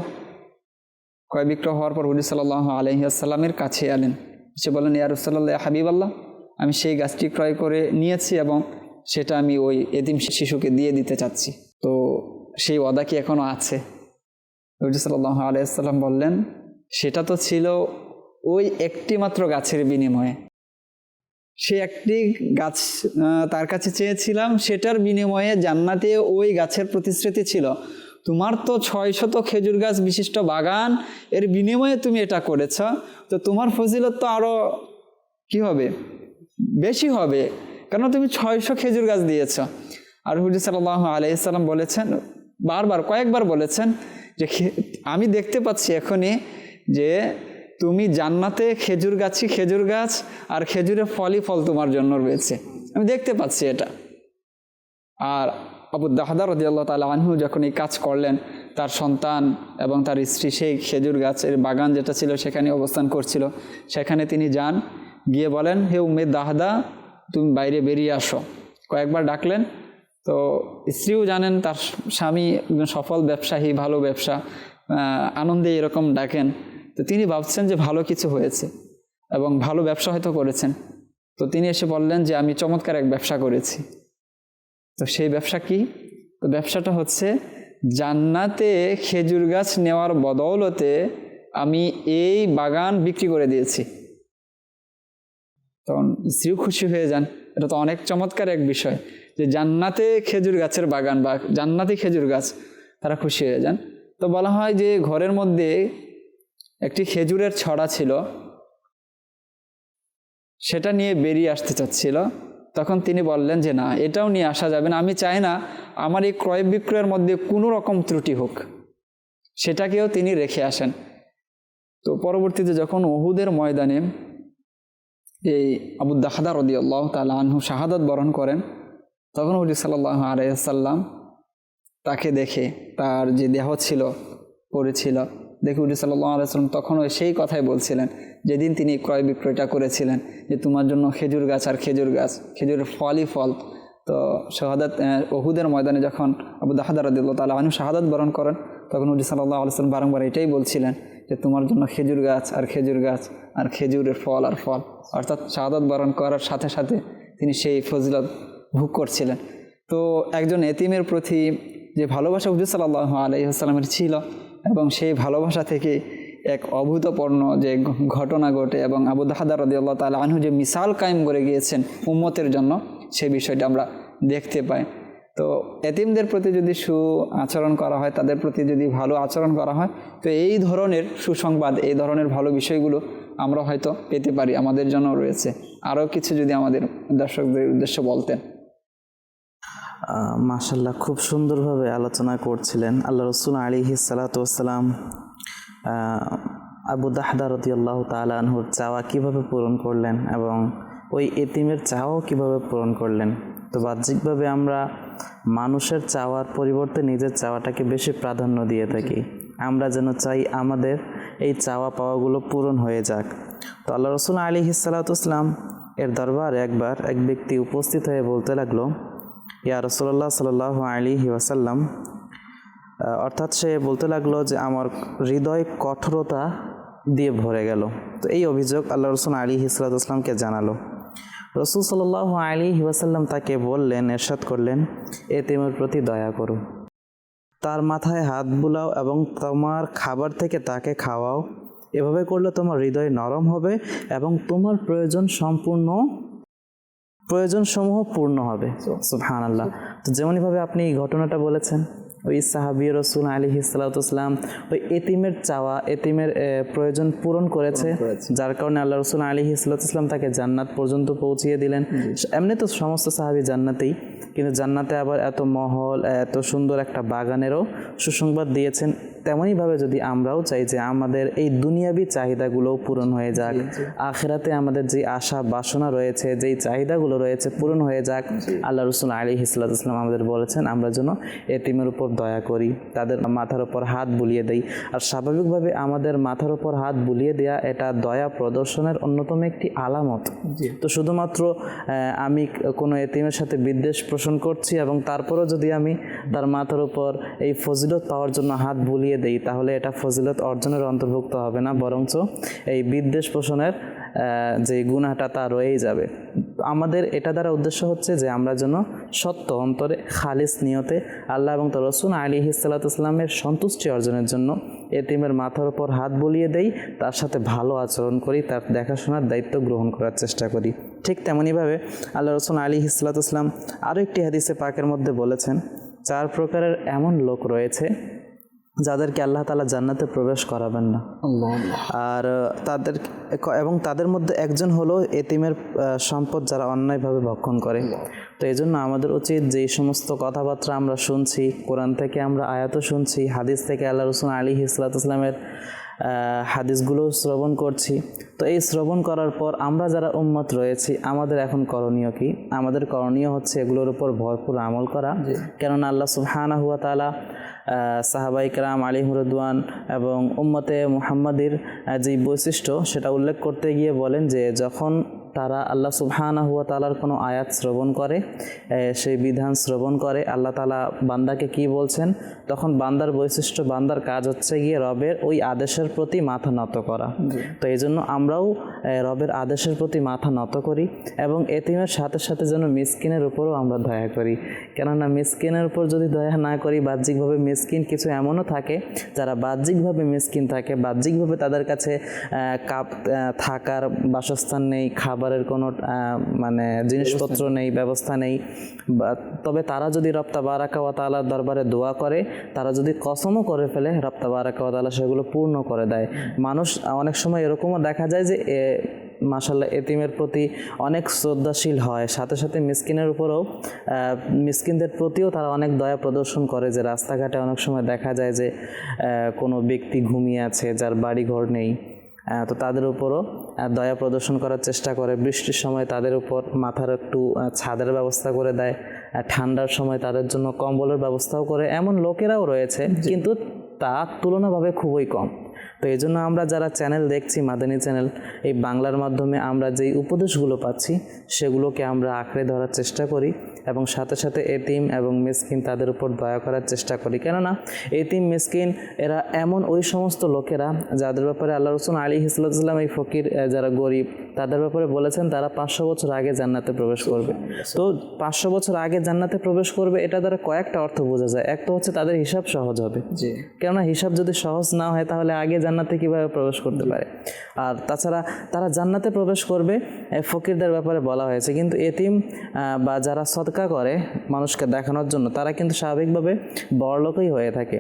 ক্রয় বিক্রয় হওয়ার পর হুজুর সাল্লাল্লাহু আলাইহি ওয়াসাল্লামের কাছে এলেন, সে বললেন, ইয়া রাসূলুল্লাহ, ইয়া হাবিবাল্লাহ, আমি সেই গাছটি ক্রয় করে নিয়েছি এবং সেটা আমি ওই এতিম শিশুকে দিয়ে দিতে চাচ্ছি, তো সেই ওয়াদা কি এখনও আছে? হুজুর সাল্লাল্লাহু আলাইহি ওয়াসাল্লাম বললেন, সেটা তো ছিল ওই একটি মাত্র গাছের বিনিময়ে, সে একটি গাছ তার কাছে চেয়েছিলাম, সেটার বিনিময়ে জান্নাতে ওই গাছের প্রতিশ্রুতি ছিল। তোমার তো 600 খেজুর গাছ বিশিষ্ট বাগান, এর বিনিময়ে তুমি এটা করেছ, তো তোমার ফজিলত তো আরও কি হবে, বেশি হবে, কারণ তুমি 600 খেজুর গাছ দিয়েছ। আর হুজুর সাল্লাল্লাহু আলাইহি সাল্লাম বলেছেন, বারবার কয়েকবার বলেছেন যে আমি দেখতে পাচ্ছি এখনই যে তুমি জান্নাতে খেজুর গাছই খেজুর গাছ, আর খেজুরের ফলই ফল তোমার জন্য রয়েছে, আমি দেখতে পাচ্ছি এটা। আর আবু দাহদা রাদিয়াল্লাহু তাআলা আনহু যখন এই কাজ করলেন, তার সন্তান এবং তার স্ত্রী সেই খেজুর গাছের বাগান যেটা ছিল সেখানে অবস্থান করছিল, সেখানে তিনি যান, গিয়ে বলেন, হে উম্মে দাহদা, তুমি বাইরে বেরিয়ে আসো। কয়েকবার ডাকলেন, তো স্ত্রীও জানেন তার স্বামী সফল ব্যবসায়ী, ভালো ব্যবসা, আনন্দে এরকম ডাকেন, তো তিনি ভাবছেন যে ভালো কিছু হয়েছে এবং ভালো ব্যবসা হয়তো করেছেন। তো তিনি এসে বললেন যে আমি চমৎকার এক ব্যবসা করেছি। তো সেই ব্যবসা কি? তো ব্যবসাটা হচ্ছে জান্নাতে খেজুর গাছ নেওয়ার বদৌলতে আমি এই বাগান বিক্রি করে দিয়েছি। তখন স্ত্রীও খুশি হয়ে যান, এটা তো অনেক চমৎকার এক বিষয় যে জান্নাতে খেজুর গাছের বাগান বা জান্নাতি খেজুর গাছ, তারা খুশি হয়ে যান। তো বলা হয় যে ঘরের মধ্যে একটি খেজুরের ছড়া ছিল, সেটা নিয়ে বেরিয়ে আসতে চাচ্ছিল, তখন তিনি বললেন যে না, এটাও নিয়ে আসা যাবে না, আমি চাই না আমার এই ক্রয় বিক্রয়ের মধ্যে কোনো রকম ত্রুটি হোক, সেটাকেও তিনি রেখে আসেন। তো পরবর্তীতে যখন উহুদের ময়দানে এই আবু দাহদা রাদিয়াল্লাহু তাআলা আনহু শাহাদাত বরণ করেন, তখন হুজুর সাল্লাল্লাহু আলাইহি ওয়াসাল্লাম তাকে দেখে, তার যে দেহ ছিল পড়েছিল দেখে হুজুর সাল্লাল্লাহু আলাইহি ওয়াসাল্লাম তখনও সেই কথাই বলছিলেন যেদিন তিনি ক্রয় বিক্রয়টা করেছিলেন, যে তোমার জন্য খেজুর গাছ আর খেজুর গাছ, খেজুরের ফলই ফল। তো শাহাদাত উহুদের ময়দানে যখন আবু দাহদা রাদিয়াল্লাহু তাআলা আনহু শাহাদাত বরণ করেন, তখন হুজুর সাল্লাল্লাহু আলাইহি ওয়াসাল্লাম বারংবার এটাই বলছিলেন যে তোমার জন্য খেজুর গাছ আর খেজুর গাছ আর খেজুরের ফল আর ফল, অর্থাৎ শাহাদাত বরণ করার সাথে সাথে তিনি সেই ফজিলত ভোগ করছিলেন। তো একজন এতিমের প্রতি যে ভালোবাসা হুজুর সাল্লাল্লাহু আলাইহি ওয়াসাল্লামের ছিল, এবং সেই ভালোবাসা থেকে এক অভূতপূর্ণ যে ঘটনা ঘটে এবং আবু দাহদা রাদিয়াল্লাহু তাআলা আনহু যে মিসাল কায়েম করে গিয়েছেন উম্মতের জন্য, সেই বিষয়টা আমরা দেখতে পাই। তো এতিমদের প্রতি যদি আচরণ করা হয়, তাদের প্রতি যদি ভালো আচরণ করা হয়, তো এই ধরনের সুসংবাদ, এই ধরনের ভালো বিষয়গুলো আমরা হয়তো পেতে পারি, আমাদের জন্য রয়েছে। আরও কিছু যদি আমাদের দর্শকদের উদ্দেশ্যে বলতেন। মাশাআল্লাহ, খুব সুন্দরভাবে আলোচনা করছিলেন। আল্লাহ রাসূল আলাইহিস সালাতু ওয়াসসালাম আবু দাহদা রাদিয়াল্লাহু তাআলা আনহুর চাওয়া কিভাবে পূরণ করলেন এবং ওই এতিমের চাওয়াও কিভাবে পূরণ করলেন। তো বাহ্যিকভাবে আমরা মানুষের চাওয়ার পরিবর্তে নিজের চাওয়াটাকে বেশি প্রাধান্য দিয়ে থাকি। আমরা যেন চাই আমাদের এই চাওয়া পাওয়াগুলো পূরণ হয়ে যাক। তো আল্লাহ রাসূল আলাইহিস সালাতু ওয়াসসালাম এর দরবারে একবার এক ব্যক্তি উপস্থিত হয়ে বলতে লাগলো, ইয়া রাসূলুল্লাহ সাল্লাল্লাহু আলাইহি ওয়াসাল্লাম, অর্থাৎ সে বলতে লাগলো যে আমার হৃদয় কঠোরতা দিয়ে ভরে গেল। তো এই অভিযোগ আল্লাহ রাসূল আলাইহিস সালাতু ওয়াসসালামকে জানালো। রাসূল সাল্লাল্লাহু আলাইহি ওয়াসাল্লাম তাকে বললেন, ইরশাদ করলেন, এতিমের প্রতি দয়া করো, তার মাথায় হাত বুলাও এবং তোমার খাবার থেকে তাকে খাওয়াও। এভাবে করলে তোমার হৃদয় নরম হবে এবং তোমার প্রয়োজনসমূহ পূর্ণ হবে। সুবহানাল্লাহ। তো যেমনইভাবে আপনি এই ঘটনাটা বলেছেন, ওই সাহাবী রাসূল আলাইহিস সালাতু ওয়াসসালাম ওই এতিমের চাওয়া, এতিমের প্রয়োজন পূরণ করেছে, যার কারণে আল্লাহ রাসূল আলাইহিস সালাতু ওয়াসসালাম তাকে জান্নাত পর্যন্ত পৌঁছিয়ে দিলেন। এমনি তো সমস্ত সাহাবী জান্নাতেই, কিন্তু জান্নাতে আবার এত মহল, এত সুন্দর একটা বাগানেরও সুসংবাদ দিয়েছেন। তেমনইভাবে যদি আমরাও চাই যে আমাদের এই দুনিয়াবি চাহিদাগুলোও পূরণ হয়ে যাক, আখিরাতে আমাদের যে আশা বাসনা রয়েছে, যেই চাহিদাগুলো রয়েছে পূরণ হয়ে যাক, আল্লাহ রাসূল আলাইহিস সালাতু ওয়াসসালাম আমাদের বলেছেন আমরা যেন এতিমের উপর দয়া করি, তাদের মাথার উপর হাত বুলিয়ে দেই। আর স্বাভাবিকভাবে আমাদের মাথার উপর হাত বুলিয়ে দেয়া এটা দয়া প্রদর্শনের অন্যতম একটি আলামত। তো শুধুমাত্র আমি কোনো এতিমের সাথে বিদ্বেষ পোষণ করছি এবং তারপরেও যদি আমি তার মাথার উপর এই ফজিলত পাওয়ার জন্য হাত বুলিয়ে দেই তাহলে এটা ফজিলত অর্জনের অন্তর্ভুক্ত হবে না, বরঞ্চ এই বিদ্বেষ পোষণের যে গুনাহটা তা রয়েই যাবে। আমাদের এটা দ্বারা উদ্দেশ্য হচ্ছে যে আমরা যেন সত্য অন্তরে খালিস নিয়তে আল্লাহ এবং তার রাসূল আলাইহিস সালাতু ওয়াস সালামের সন্তুষ্টি অর্জনের জন্য এতিমের মাথার উপর হাত বুলিয়ে দেই, তার সাথে ভালো আচরণ করি, তার দেখাশোনার দায়িত্ব গ্রহণ করার চেষ্টা করি। ঠিক তেমনইভাবে আল্লাহ রাসূল আলাইহিস সালাতু ওয়াস সালাম আরও একটি হাদিসে পাকের মধ্যে বলেছেন, 4 প্রকারের এমন লোক রয়েছে যাদেরকে আল্লাহ তাআলা জান্নাতে প্রবেশ করাবেন না। আর তাদের মধ্যে একজন হলো এতিমের সম্পদ যারা অন্যায়ভাবে ভক্ষণ করে। তো এই জন্য আমাদের উচিত যেই সমস্ত কথাবার্তা আমরা শুনছি, কোরআন থেকে আমরা আয়াতও শুনছি, হাদিস থেকে আল্লাহ রাসূল আলাইহিস সালাতু ওয়াস সালামের হাদিসগুলো শ্রবণ করছি, তো এই শ্রবণ করার পর আমরা যারা উম্মত রয়েছি আমাদের এখন করণীয় কি? আমাদের করণীয় হচ্ছে এগুলোর উপর ভরপুর আমল করা। কেননা আল্লাহ সুবহানাহু ওয়া তাআলা সাহাবায়ে কেরাম আলাইহিম রিদওয়ান এবং উম্মতে মুহাম্মাদির যে বৈশিষ্ট্য সেটা উল্লেখ করতে গিয়ে বলেন যে যখন তারা আল্লাহ সুবহানাহু ওয়া তাআলার কোনো আয়াত শ্রবণ করে, সেই বিধান শ্রবণ করে, আল্লাহ তাআলা বান্দাকে কি বলছেন, তখন বান্দার বৈশিষ্ট্য, বান্দার কাজ হচ্ছে গিয়ে রবের ওই আদেশের প্রতি মাথা নত করা। তো এই জন্য আমরাও রবের আদেশের প্রতি মাথা নত করি এবং এতিমের সাথে সাথে যেন মিসকিনের উপরও আমরা দয়া করি। কেননা মিসকিনের উপর যদি দয়া না করি, বাহ্যিকভাবে মিসকিন কিছু এমনও থাকে যারা বাহ্যিকভাবে মিসকিন থাকে, বাহ্যিকভাবে তাদের কাছে থাকার বাসস্থান নেই, খাবারের কোনো মানে জিনিসপত্র নেই, ব্যবস্থা নেই, তবে তারা যদি রব তাবারাকা ওয়া তাআলার দরবারে দোয়া করে, তারা যদি কসমও করে ফেলে, রব তাবারাকা ওয়া তাআলা সেগুলো পূর্ণ করে দেয়। মানুষ অনেক সময় এরকমও দেখা যায় যে মাশাআল্লাহ এতিমের প্রতি অনেক শ্রদ্ধাশীল হয়, সাথে সাথে মিসকিনের উপরেও, মিসকিনদের প্রতিও তারা অনেক দয়া প্রদর্শন করে। যে রাস্তাঘাটে অনেক সময় দেখা যায় যে কোনো ব্যক্তি ঘুমিয়ে আছে, যার বাড়ি ঘর নেই, তো তাদের উপরও দয়া প্রদর্শন করার চেষ্টা করে। বৃষ্টির সময় তাদের উপর মাথার একটু ছাদের ব্যবস্থা করে দেয়, ঠান্ডার সময় তাদের জন্য কম্বলের ব্যবস্থাও করে। এমন লোকেরাও রয়েছে, কিন্তু তা তুলনাভাবে খুবই কম। তো এই জন্য আমরা যারা চ্যানেল দেখছি, মাদানী চ্যানেল, এই বাংলার মাধ্যমে আমরা যেই উপদেশগুলো পাচ্ছি সেগুলোকে আমরা আঁকড়ে ধরার চেষ্টা করি এবং সাথে সাথে এতিম এবং মিসকিন তাদের উপর দয়া করার চেষ্টা করি। কেননা এতিম মিসকিন এরা এমন ওই সমস্ত লোকেরা যাদের ব্যাপারে আল্লাহ রাসূল আলাইহিস সালাম এই ফকির যারা গরিব তাদের ব্যাপারে বলেছেন তারা 500 বছর আগে জান্নাতে প্রবেশ করবে। তো 500 বছর আগে জান্নাতে প্রবেশ করবে, এটা দ্বারা কয়েকটা অর্থ বোঝা যায়। এক তো হচ্ছে তাদের হিসাব সহজ হবে, কেননা হিসাব যদি সহজ না হয় তাহলে আগে জান্নাতে কিভাবে প্রবেশ করতে পারে। আর তাছাড়া তারা জান্নাতে প্রবেশ করবে ফকিরদের ব্যাপারে বলা হয়েছে। কিন্তু এতিম বা যারা সদকা করে মানুষকে দেখানোর জন্য, তারা কিন্তু স্বাভাবিকভাবে বড়লোকই হয়ে থাকে।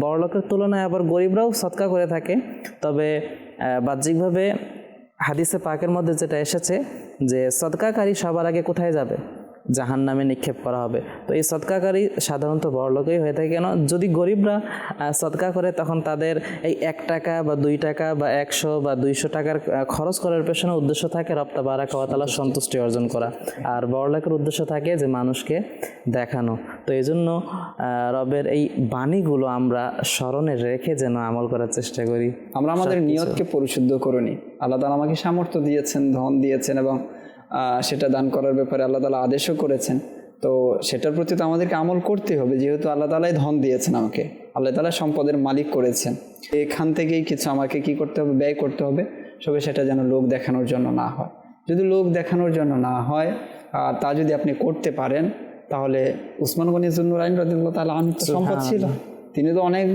বড়লোকের তুলনায় আবার গরিবরাও সদকা করে থাকে, তবে বাহ্যিকভাবে হাদিসে পাকের মধ্যে যেটা এসেছে যে সদকাকারী সবার আগে কোথায় যাবে? জাহান্নামে নিক্ষেপ করা হবে। তো এই সদকাকারী সাধারণত বড়লোকই হয়ে থাকে। কেন? যদি গরিবরা সদকা করে তখন তাদের এই 1 টাকা বা 2 টাকা বা 100 বা 200 টাকার খরচ করার পেছনে উদ্দেশ্য থাকে রব তাবারাকা ওয়া তাআলার সন্তুষ্টি অর্জন করা, আর বড়লোকের উদ্দেশ্য থাকে যে মানুষকে দেখানো। তো এই জন্য রবের এই বাণীগুলো আমরা স্মরণে রেখে যেন আমল করার চেষ্টা করি। আমরা আমাদের নিয়তকে পরিশুদ্ধ করে নিই। আল্লাহ তাআলা আমাকে সামর্থ্য দিয়েছেন, ধন দিয়েছেন এবং সেটা দান করার ব্যাপারে আল্লাহ তাআলা আদেশও করেছেন। তো সেটার প্রতি তো আমাদেরকে আমল করতে হবে, যেহেতু আল্লাহ তাআলাই ধন দিয়েছেন আমাকে, আল্লাহ তাআলা সম্পদের মালিক করেছেন। এখান থেকেই কিছু আমাকে কি করতে হবে? ব্যয় করতে হবে। তবে সেটা যেন লোক দেখানোর জন্য না হয়। যদি লোক দেখানোর জন্য না হয় আর তা যদি আপনি করতে পারেন, তাহলে উসমান গনি যুন্নুরাইন রাদিয়াল্লাহু তাআলা আনহু সম্পদ ছিল, তিনি তো অনেক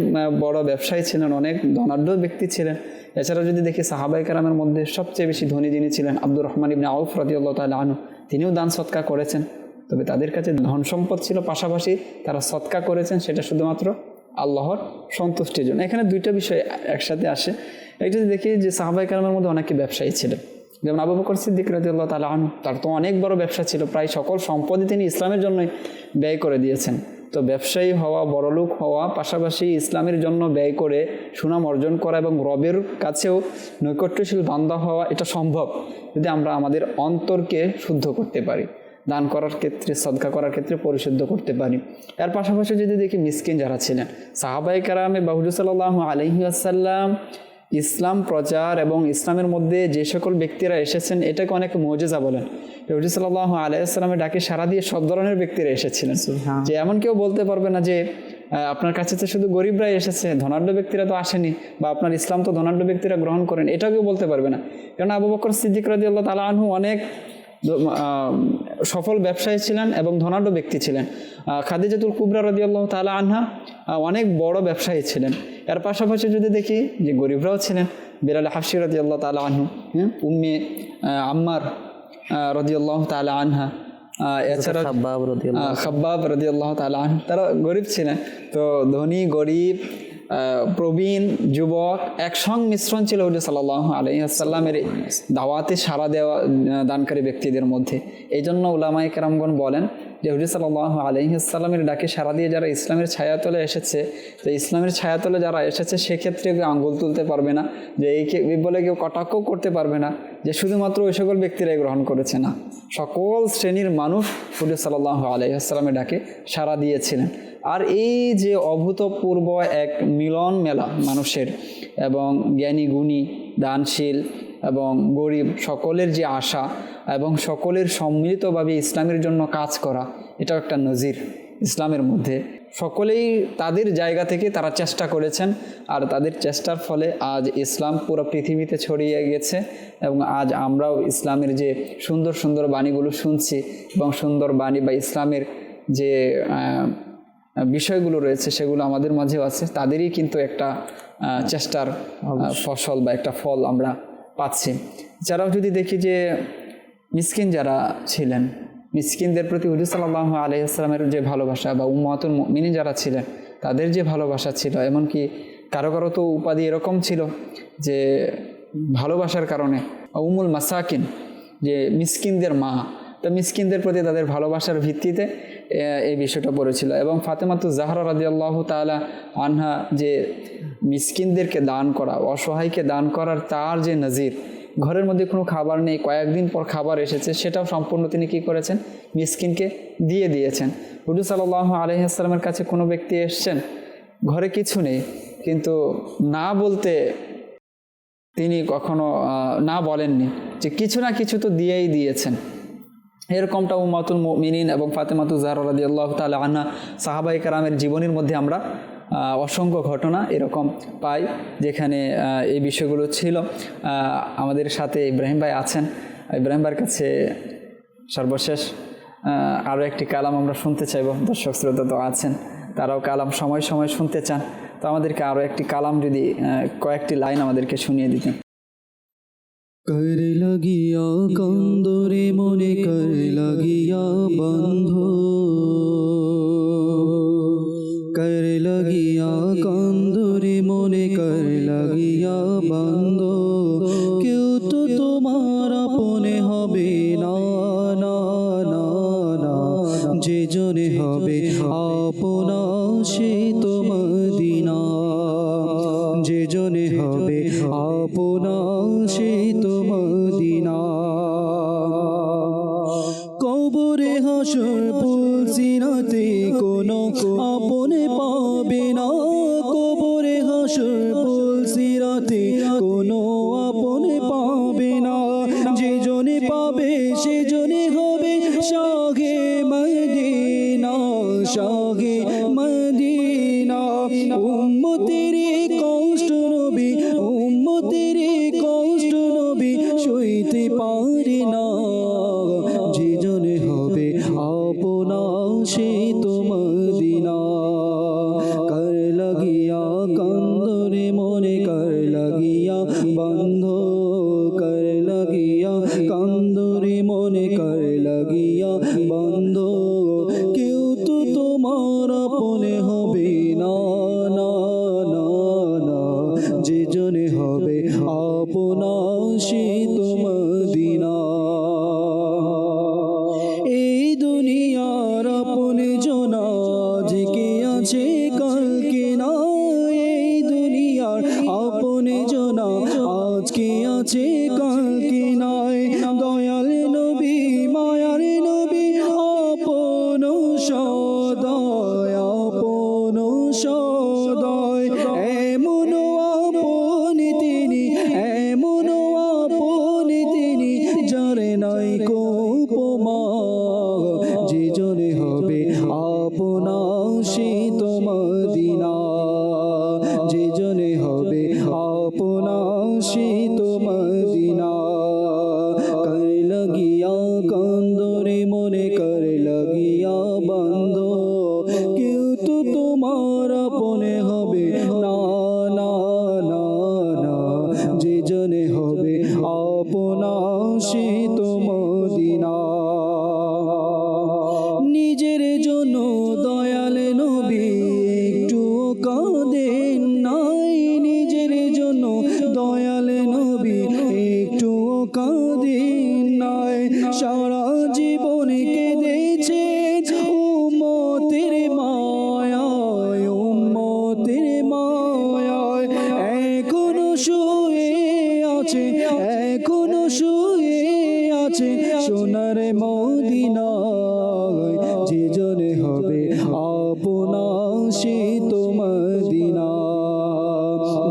বড় ব্যবসায়ী ছিলেন, অনেক ধনাঢ্য ব্যক্তি ছিলেন। এছাড়া যদি দেখি সাহাবায়ে কেরামের মধ্যে সবচেয়ে বেশি ধনী যিনি ছিলেন আব্দুর রহমান ইবনে আউফ রাদিয়াল্লাহু তাআলা আনহু, তিনিও দান সদকা করেছেন। তবে তাদের কাছে ধন সম্পদ ছিল, পাশাপাশি তারা সদকা করেছেন সেটা শুধুমাত্র আল্লাহর সন্তুষ্টির জন্য। এখানে 2টা বিষয় একসাথে আসে। এটা দেখি যে সাহাবায়ে কেরামের মধ্যে অনেকে ব্যবসায়ী ছিলেন, যেমন আবু বকর সিদ্দিক রাদিয়াল্লাহু তাআলা আনহু, তার তো অনেক বড় ব্যবসা ছিল, প্রায় সকল সম্পদই তিনি ইসলামের জন্যই ব্যয় করে দিয়েছেন। তো ব্যবসায়ী হওয়া, বড়লোক হওয়া, পাশাপাশি ইসলামের জন্য ব্যয় করে সুনাম অর্জন করা এবং রবের কাছেও নৈকট্যশীল বান্দা হওয়া, এটা সম্ভব যদি আমরা আমাদের অন্তরকে শুদ্ধ করতে পারি, দান করার ক্ষেত্রে, সদকা করার ক্ষেত্রে পরিশুদ্ধ করতে পারি। এর পাশাপাশি যদি দেখি মিসকিন যারা ছিলেন, সাহাবায়ে কেরামে হুজুর সাল্লাল্লাহু আলাইহি ওয়াসাল্লাম ইসলাম প্রচার এবং ইসলামের মধ্যে যে সকল ব্যক্তিরা এসেছেন এটাকে অনেক মুজিজা বলেন। হুজুর সাল্লাল্লাহু আলাইহি ওয়াসাল্লামের ডাকে সাড়া দিয়ে সব ধরনের ব্যক্তিরা এসেছিলেন, যে এমন কেউ বলতে পারবে না যে আপনার কাছে তো শুধু গরিবরাই এসেছে, ধনাঢ্য ব্যক্তিরা তো আসেনি, বা আপনার ইসলাম তো ধনাঢ্য ব্যক্তিরা গ্রহণ করেন, এটাও কেউ বলতে পারবে না। কারণ আবু বকর সিদ্দিক রাদিয়াল্লাহু তাআলা আনহু অনেক সফল ব্যবসায়ী ছিলেন এবং ধনাঢ্য ব্যক্তি ছিলেন। খাদিজাতুল কুবরা রাদিয়াল্লাহু তাআলা আনহা অনেক বড় ব্যবসায়ী ছিলেন। এর পাশাপাশি যদি দেখি যে গরিবরাও ছিলেন, বিলাল হাবশী রাদিয়াল্লাহু তাআলা আনহু, উম্মে আম্মার রাদিয়াল্লাহু তাআলা আনহা, এছাড়া খাব্বাব রাদিয়াল্লাহু তাআলা আনহু, তারা গরিব ছিলেন। তো ধনী গরিব প্রবীণ যুবক এক সংমিশ্রণ ছিল হুজুর সাল্লাল্লাহু আলাইহি ওয়াসাল্লামের দাওয়াতে সাড়া দেওয়া দানকারী ব্যক্তিদের মধ্যে। এই জন্য উলামায়ে কেরামগণ বলেন যে হুজুর সাল্লাল্লাহু আলাইহি ওয়াসাল্লামের ডাকে সাড়া দিয়ে যারা ইসলামের ছায়াতলে এসেছে, তো ইসলামের ছায়াতলে যারা এসেছে সেক্ষেত্রে কেউ আঙ্গুল তুলতে পারবে না, যে এই বলে কেউ কটাক্ষও করতে পারবে না যে শুধুমাত্র ওই সকল ব্যক্তিরাই গ্রহণ করেছে। না, সকল শ্রেণীর মানুষ হুজুর সাল্লাল্লাহু আলাইহি ওয়াসাল্লামের ডাকে সাড়া দিয়েছিলেন। আর এই যে অভূতপূর্ব এক মিলন মেলা মানুষের, এবং জ্ঞানী গুণী দানশীল এবং গরিব সকলের যে আশা এবং সকলের সম্মিলিতভাবে ইসলামের জন্য কাজ করা, এটাও একটা নজির ইসলামের মধ্যে। সকলেই তাদের জায়গা থেকে তারা চেষ্টা করেছেন, আর তাদের চেষ্টার ফলে আজ ইসলাম পুরো পৃথিবীতে ছড়িয়ে গেছে। এবং আজ আমরাও ইসলামের যে সুন্দর সুন্দর বাণীগুলো শুনছি, এবং সুন্দর বাণী বা ইসলামের যে বিষয়গুলো রয়েছে সেগুলো আমাদের মাঝেও আছে, তাদেরই কিন্তু একটা চেষ্টার ফসল বা একটা ফল আমরা পাচ্ছি। যারাও যদি দেখি যে মিসকিন যারা ছিলেন, মিসকিনদের প্রতি হুজুর সাল্লাল্লাহু আলাইহি ওয়াসাল্লামের যে ভালোবাসা, বা উম্মাতুল মুমিনিন যারা ছিলেন তাদের যে ভালোবাসা ছিল, এমনকি কারো কারো তো উপাধি এরকম ছিল যে ভালোবাসার কারণে উম্মুল মাসাকিন, যে মিসকিনদের মা, তো মিসকিনদের প্রতি তাদের ভালোবাসার ভিত্তিতে এই বিষয়টা পড়েছিল। এবং ফাতেমাতু জাহরা রাদিয়াল্লাহু তাআলা আনহা যে মিসকিনদেরকে দান করা, অসহায়কে দান করার তার যে নজির, ঘরের মধ্যে কোনো খাবার নেই, কয়েকদিন পর খাবার এসেছে, সেটাও সম্পূর্ণ তিনি কি করেছেন, মিসকিনকে দিয়ে দিয়েছেন। হুজুর সাল্লাল্লাহু আলাইহি ওয়াসাল্লামের কাছে কোনো ব্যক্তি এসছেন, ঘরে কিছু নেই, কিন্তু না বলতে তিনি কখনো না বলেননি, যে কিছু না কিছু তো দিয়েই দিয়েছেন। এরকমটা উম্মাতুল মুমিনিন এবং ফাতেমাতু জাহরা রাদিয়াল্লাহু তাআলা আনহা সাহাবায়ে কেরামের জীবনের মধ্যে আমরা অসংখ্য ঘটনা এরকম পাই, যেখানে এই বিষয়গুলো ছিল। আমাদের সাথে ইব্রাহিম ভাই আছেন, ইব্রাহিম ভাইয়ের কাছে সর্বশেষ আরও একটি কালাম আমরা শুনতে চাইব। দর্শক শ্রোতা তো আছেন, তারাও কালাম সময় সময় শুনতে চান, তো আমাদেরকে আরও একটি কালাম যদি কয়েকটি লাইন আমাদেরকে শুনিয়ে দিতেন। कर लगिया कंदरे मने कर लगिया बंधु, कर लगिया कंदरे मने कर लगिया बंधु, क्यों तो तुम्हारा अपने हबे ना ना ना ना, जे जने हबे अपना से तो मदीना, जे जने हबे अपना से तो मदीना। কবরে হাসর পুলসিরাতে কোনো আপনে পাবে না, কবরে হাসর পুলসিরাতে কোনো আপনে পাবে না, যে জনে পাবে সে জনে হবে শাহে মদিনা, শাহে মদিনা। উম্মতের কষ্ট নবী, উম্মতের কষ্ট নবী সইতে পারে না, যে জনে হবে আপনা সে তো মদিনা। কর লাগিয়া কান্দরে মনে কর লাগিয়া বন্ধ, কর লাগিয়া কান্দরে মনে কর লাগিয়া বন্ধ, কেউ তো তোমার আপনে হবে না না না না, যে জনে হবে আপনা সে তো মদিনা। এই দুনিয়ার আপনে জনা আজকে আছে কালকে না, এই দুনিয়ার আপনে জনা আজকে আছে কালকে নাই। দয়াল নবী মায়ার নবী আপন সদয়, আপন সদয়, এমন আপন তিনি, এমন আপন তিনি, যারে নাই কোপমা, যে জনে হবে আপনা সে তো কেউ তো তোমার আপনে হবে না, না, না, না। যে জনে হবে আপনা সে তো মদিনা। নিজের জন্য দয়াল নবী একটুও কাঁদেন নাই, নিজের জন্য দয়াল নবী একটুও কাঁদেন নাই। সারা জীবন কেঁদেছে উম্মতের মায়ায়, উম্মতের মায়ায়। এখনো শুয়ে আছে, এখনো শুয়ে আছে সোনার মদিনায়। যে জনে হবে আপনা সে তো মদিনা,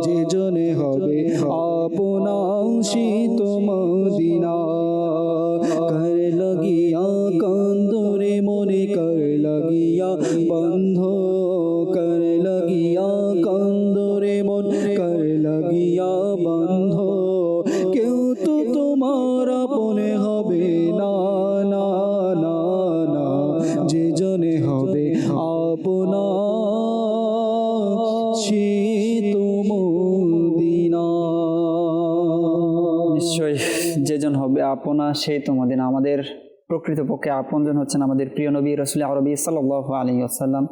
যে জনে হবে আপনা সে তো মদিনা। কর লাগিয়া কান্দরে মনে কর লাগিয়া বন্ধ, কর লাগিয়া কান্দরে মন কর লাগিয়া বন্ধ। কেউ তো তোমার আপনে হবে না, না, না, না। যে জনে হবে আপনা সে তো মদিনা। নিশ্চয়ই যেজন হবে আপনা সেই তো মদিনা। আমাদের প্রকৃতপক্ষে আপনজন হচ্ছেন আমাদের প্রিয় নবী রাসূল আরবি সাল্লাল্লাহু আলাইহি ওয়াসাল্লাম।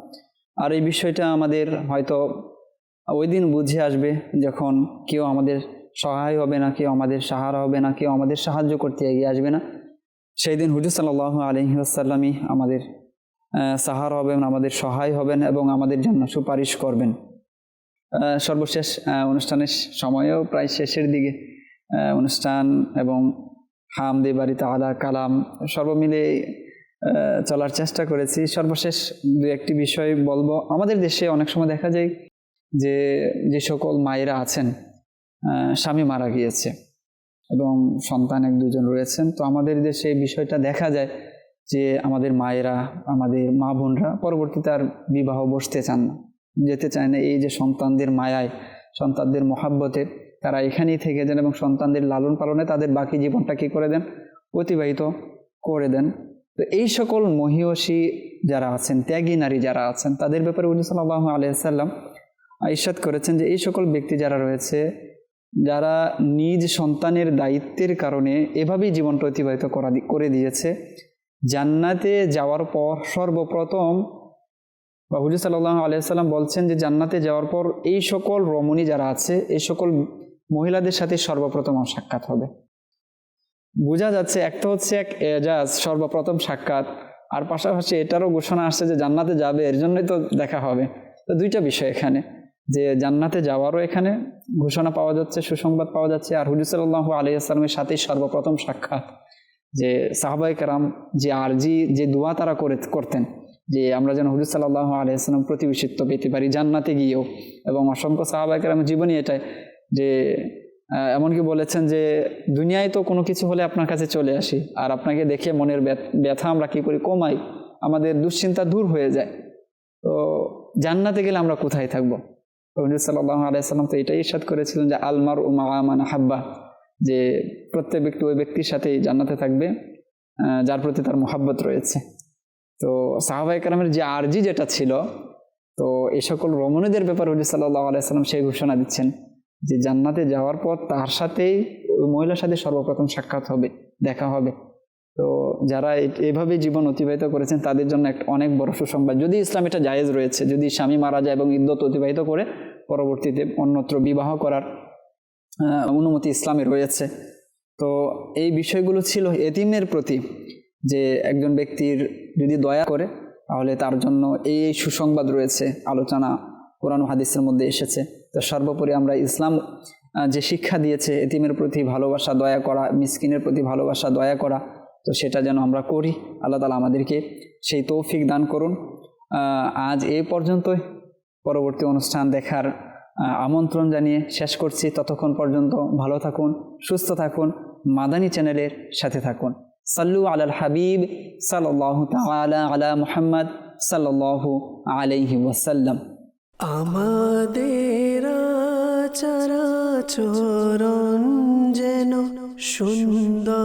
আর এই বিষয়টা আমাদের হয়তো ওই দিন বুঝে আসবে যখন কেউ আমাদের সহায় হবে না, কেউ আমাদের সাহারা হবে না, কেউ আমাদের সাহায্য করতে এগিয়ে আসবে না। সেই দিন হুজুর সাল্লাল্লাহু আলাইহি ওয়াসাল্লামই আমাদের সাহারা হবেন, আমাদের সহায় হবেন এবং আমাদের জন্য সুপারিশ করবেন। সর্বশেষ অনুষ্ঠানের সময়ও প্রায় শেষের দিকে, অনুষ্ঠান এবং হামদে বাড়ি তাআলা কালাম সর্বমিলে চলার চেষ্টা করেছি। সর্বশেষ দু একটি বিষয় বলবো। আমাদের দেশে অনেক সময় দেখা যায় যে সকল মায়েরা আছেন, স্বামী মারা গিয়েছে এবং সন্তান এক দুজন রয়েছেন, তো আমাদের দেশে এই বিষয়টা দেখা যায় যে আমাদের মায়েরা, আমাদের মা বোনরা পরবর্তীতে আর বিবাহ বসতে চান না, যেতে চায় না। এই যে সন্তানদের মায়ায়, সন্তানদের মহাব্বতে তারা এখানেই থেকে যান এবং সন্তানদের লালন পালনে তাদের বাকি জীবনটা কী করে দেন, অতিবাহিত করে দেন। তো এই সকল মহিয়সী যারা আছেন, ত্যাগী নারী যারা আছেন, তাদের ব্যাপারে হুজুর সাল্লাল্লাহু আলাইহি ওয়াসাল্লাম ইরশাদ করেছেন যে এই সকল ব্যক্তি যারা রয়েছে, যারা নিজ সন্তানের দায়িত্বের কারণে এভাবেই জীবনটা অতিবাহিত করে দিয়েছে, জান্নাতে যাওয়ার পর সর্বপ্রথম বা হুজুর সাল্লাল্লাহু আলাইহি ওয়াসাল্লাম বলছেন যে জান্নাতে যাওয়ার পর এই সকল রমণী যারা আছে, এই সকল মহিলাদের সাথে সর্বপ্রথম সাক্ষাৎ হবে। বোঝা যাচ্ছে একটা হচ্ছে এক এজাজ, সর্বপ্রথম সাক্ষাৎ, আর পাশাপাশি এটারও ঘোষণা আসছে যে জান্নাতে যাবে, এর জন্যই তো দেখা হবে। তো দুইটা বিষয় এখানে, যে জান্নাতে যাওয়ারও এখানে ঘোষণা পাওয়া যাচ্ছে, সুসংবাদ পাওয়া যাচ্ছে, আর হুজুর সাল্লাল্লাহু আলাইহি ওয়াসাল্লামের সাথেই সর্বপ্রথম সাক্ষাৎ। যে সাহাবায়ে কেরাম যে আরজি, যে দোয়া তারা করতেন যে আমরা যেন হুজুর সাল্লাল্লাহু আলাইহি ওয়াসাল্লাম প্রতিবেশিত্ব পেতে পারি জান্নাতে গিয়েও। এবং অসংখ্য সাহাবায়ে কেরামের জীবনী এটাই, যে এমনকি বলেছেন যে দুনিয়ায় তো কোনো কিছু হলে আপনার কাছে চলে আসি, আর আপনাকে দেখে মনের ব্যথা আমরা কী করি, কমাই, আমাদের দুশ্চিন্তা দূর হয়ে যায়। তো জান্নাতে গেলে আমরা কোথায় থাকবো? হুজুর সাল্লাল্লাহু আলাইহি ওয়াসাল্লাম তো এটাই ইরশাদ করেছিলেন যে আল মারউ মাআ মান আহাব্বা, যে প্রত্যেক ব্যক্তি ওই ব্যক্তির সাথেই জান্নাতে থাকবে যার প্রতি তার মহাব্বত রয়েছে। তো সাহাবায়ে কেরামের যে আরজি যেটা ছিল, তো এই সকল রমণীদের ব্যাপারে হুজুর সাল্লাল্লাহু আলাইহি ওয়াসাল্লাম সেই ঘোষণা দিচ্ছেন যে জান্নাতে যাওয়ার পর তার সাথেই ওই মহিলার সাথে সর্বপ্রথম সাক্ষাৎ হবে, দেখা হবে। তো যারা এভাবে জীবন অতিবাহিত করেছেন তাদের জন্য একটা অনেক বড় সুসংবাদ। যদি ইসলাম এটা জায়েজ রয়েছে, যদি স্বামী মারা যায় এবং ইদ্যত অতিবাহিত করে পরবর্তীতে অন্যত্র বিবাহ করার অনুমতি ইসলামে রয়েছে। তো এই বিষয়গুলো ছিল এতিমের প্রতি, যে একজন ব্যক্তির যদি দয়া করে তাহলে তার জন্য এই সুসংবাদ রয়েছে, আলোচনা কোরআন হাদিসের মধ্যে এসেছে। তো সর্বোপরি আমরা ইসলাম যে শিক্ষা দিয়েছে এতিমের প্রতি ভালোবাসা, দয়া করা, মিসকিনের প্রতি ভালোবাসা, দয়া করা, তো সেটা যেন আমরা করি। আল্লাহ তাআলা আমাদেরকে সেই তৌফিক দান করুন। আজ এই পর্যন্তই, পরবর্তী অনুষ্ঠান দেখার আমন্ত্রণ জানিয়ে শেষ করছি। ততক্ষণ পর্যন্ত ভালো থাকুন, সুস্থ থাকুন, মাদানী চ্যানেলের সাথে থাকুন। সাল্লু আলাল হাবিব সাল্লাল্লাহু তাআলা আলা মুহাম্মদ সাল্লাল্লাহু আলাইহি ওয়াসাল্লাম। আমাদের চরাচরণ যেন সুন্দর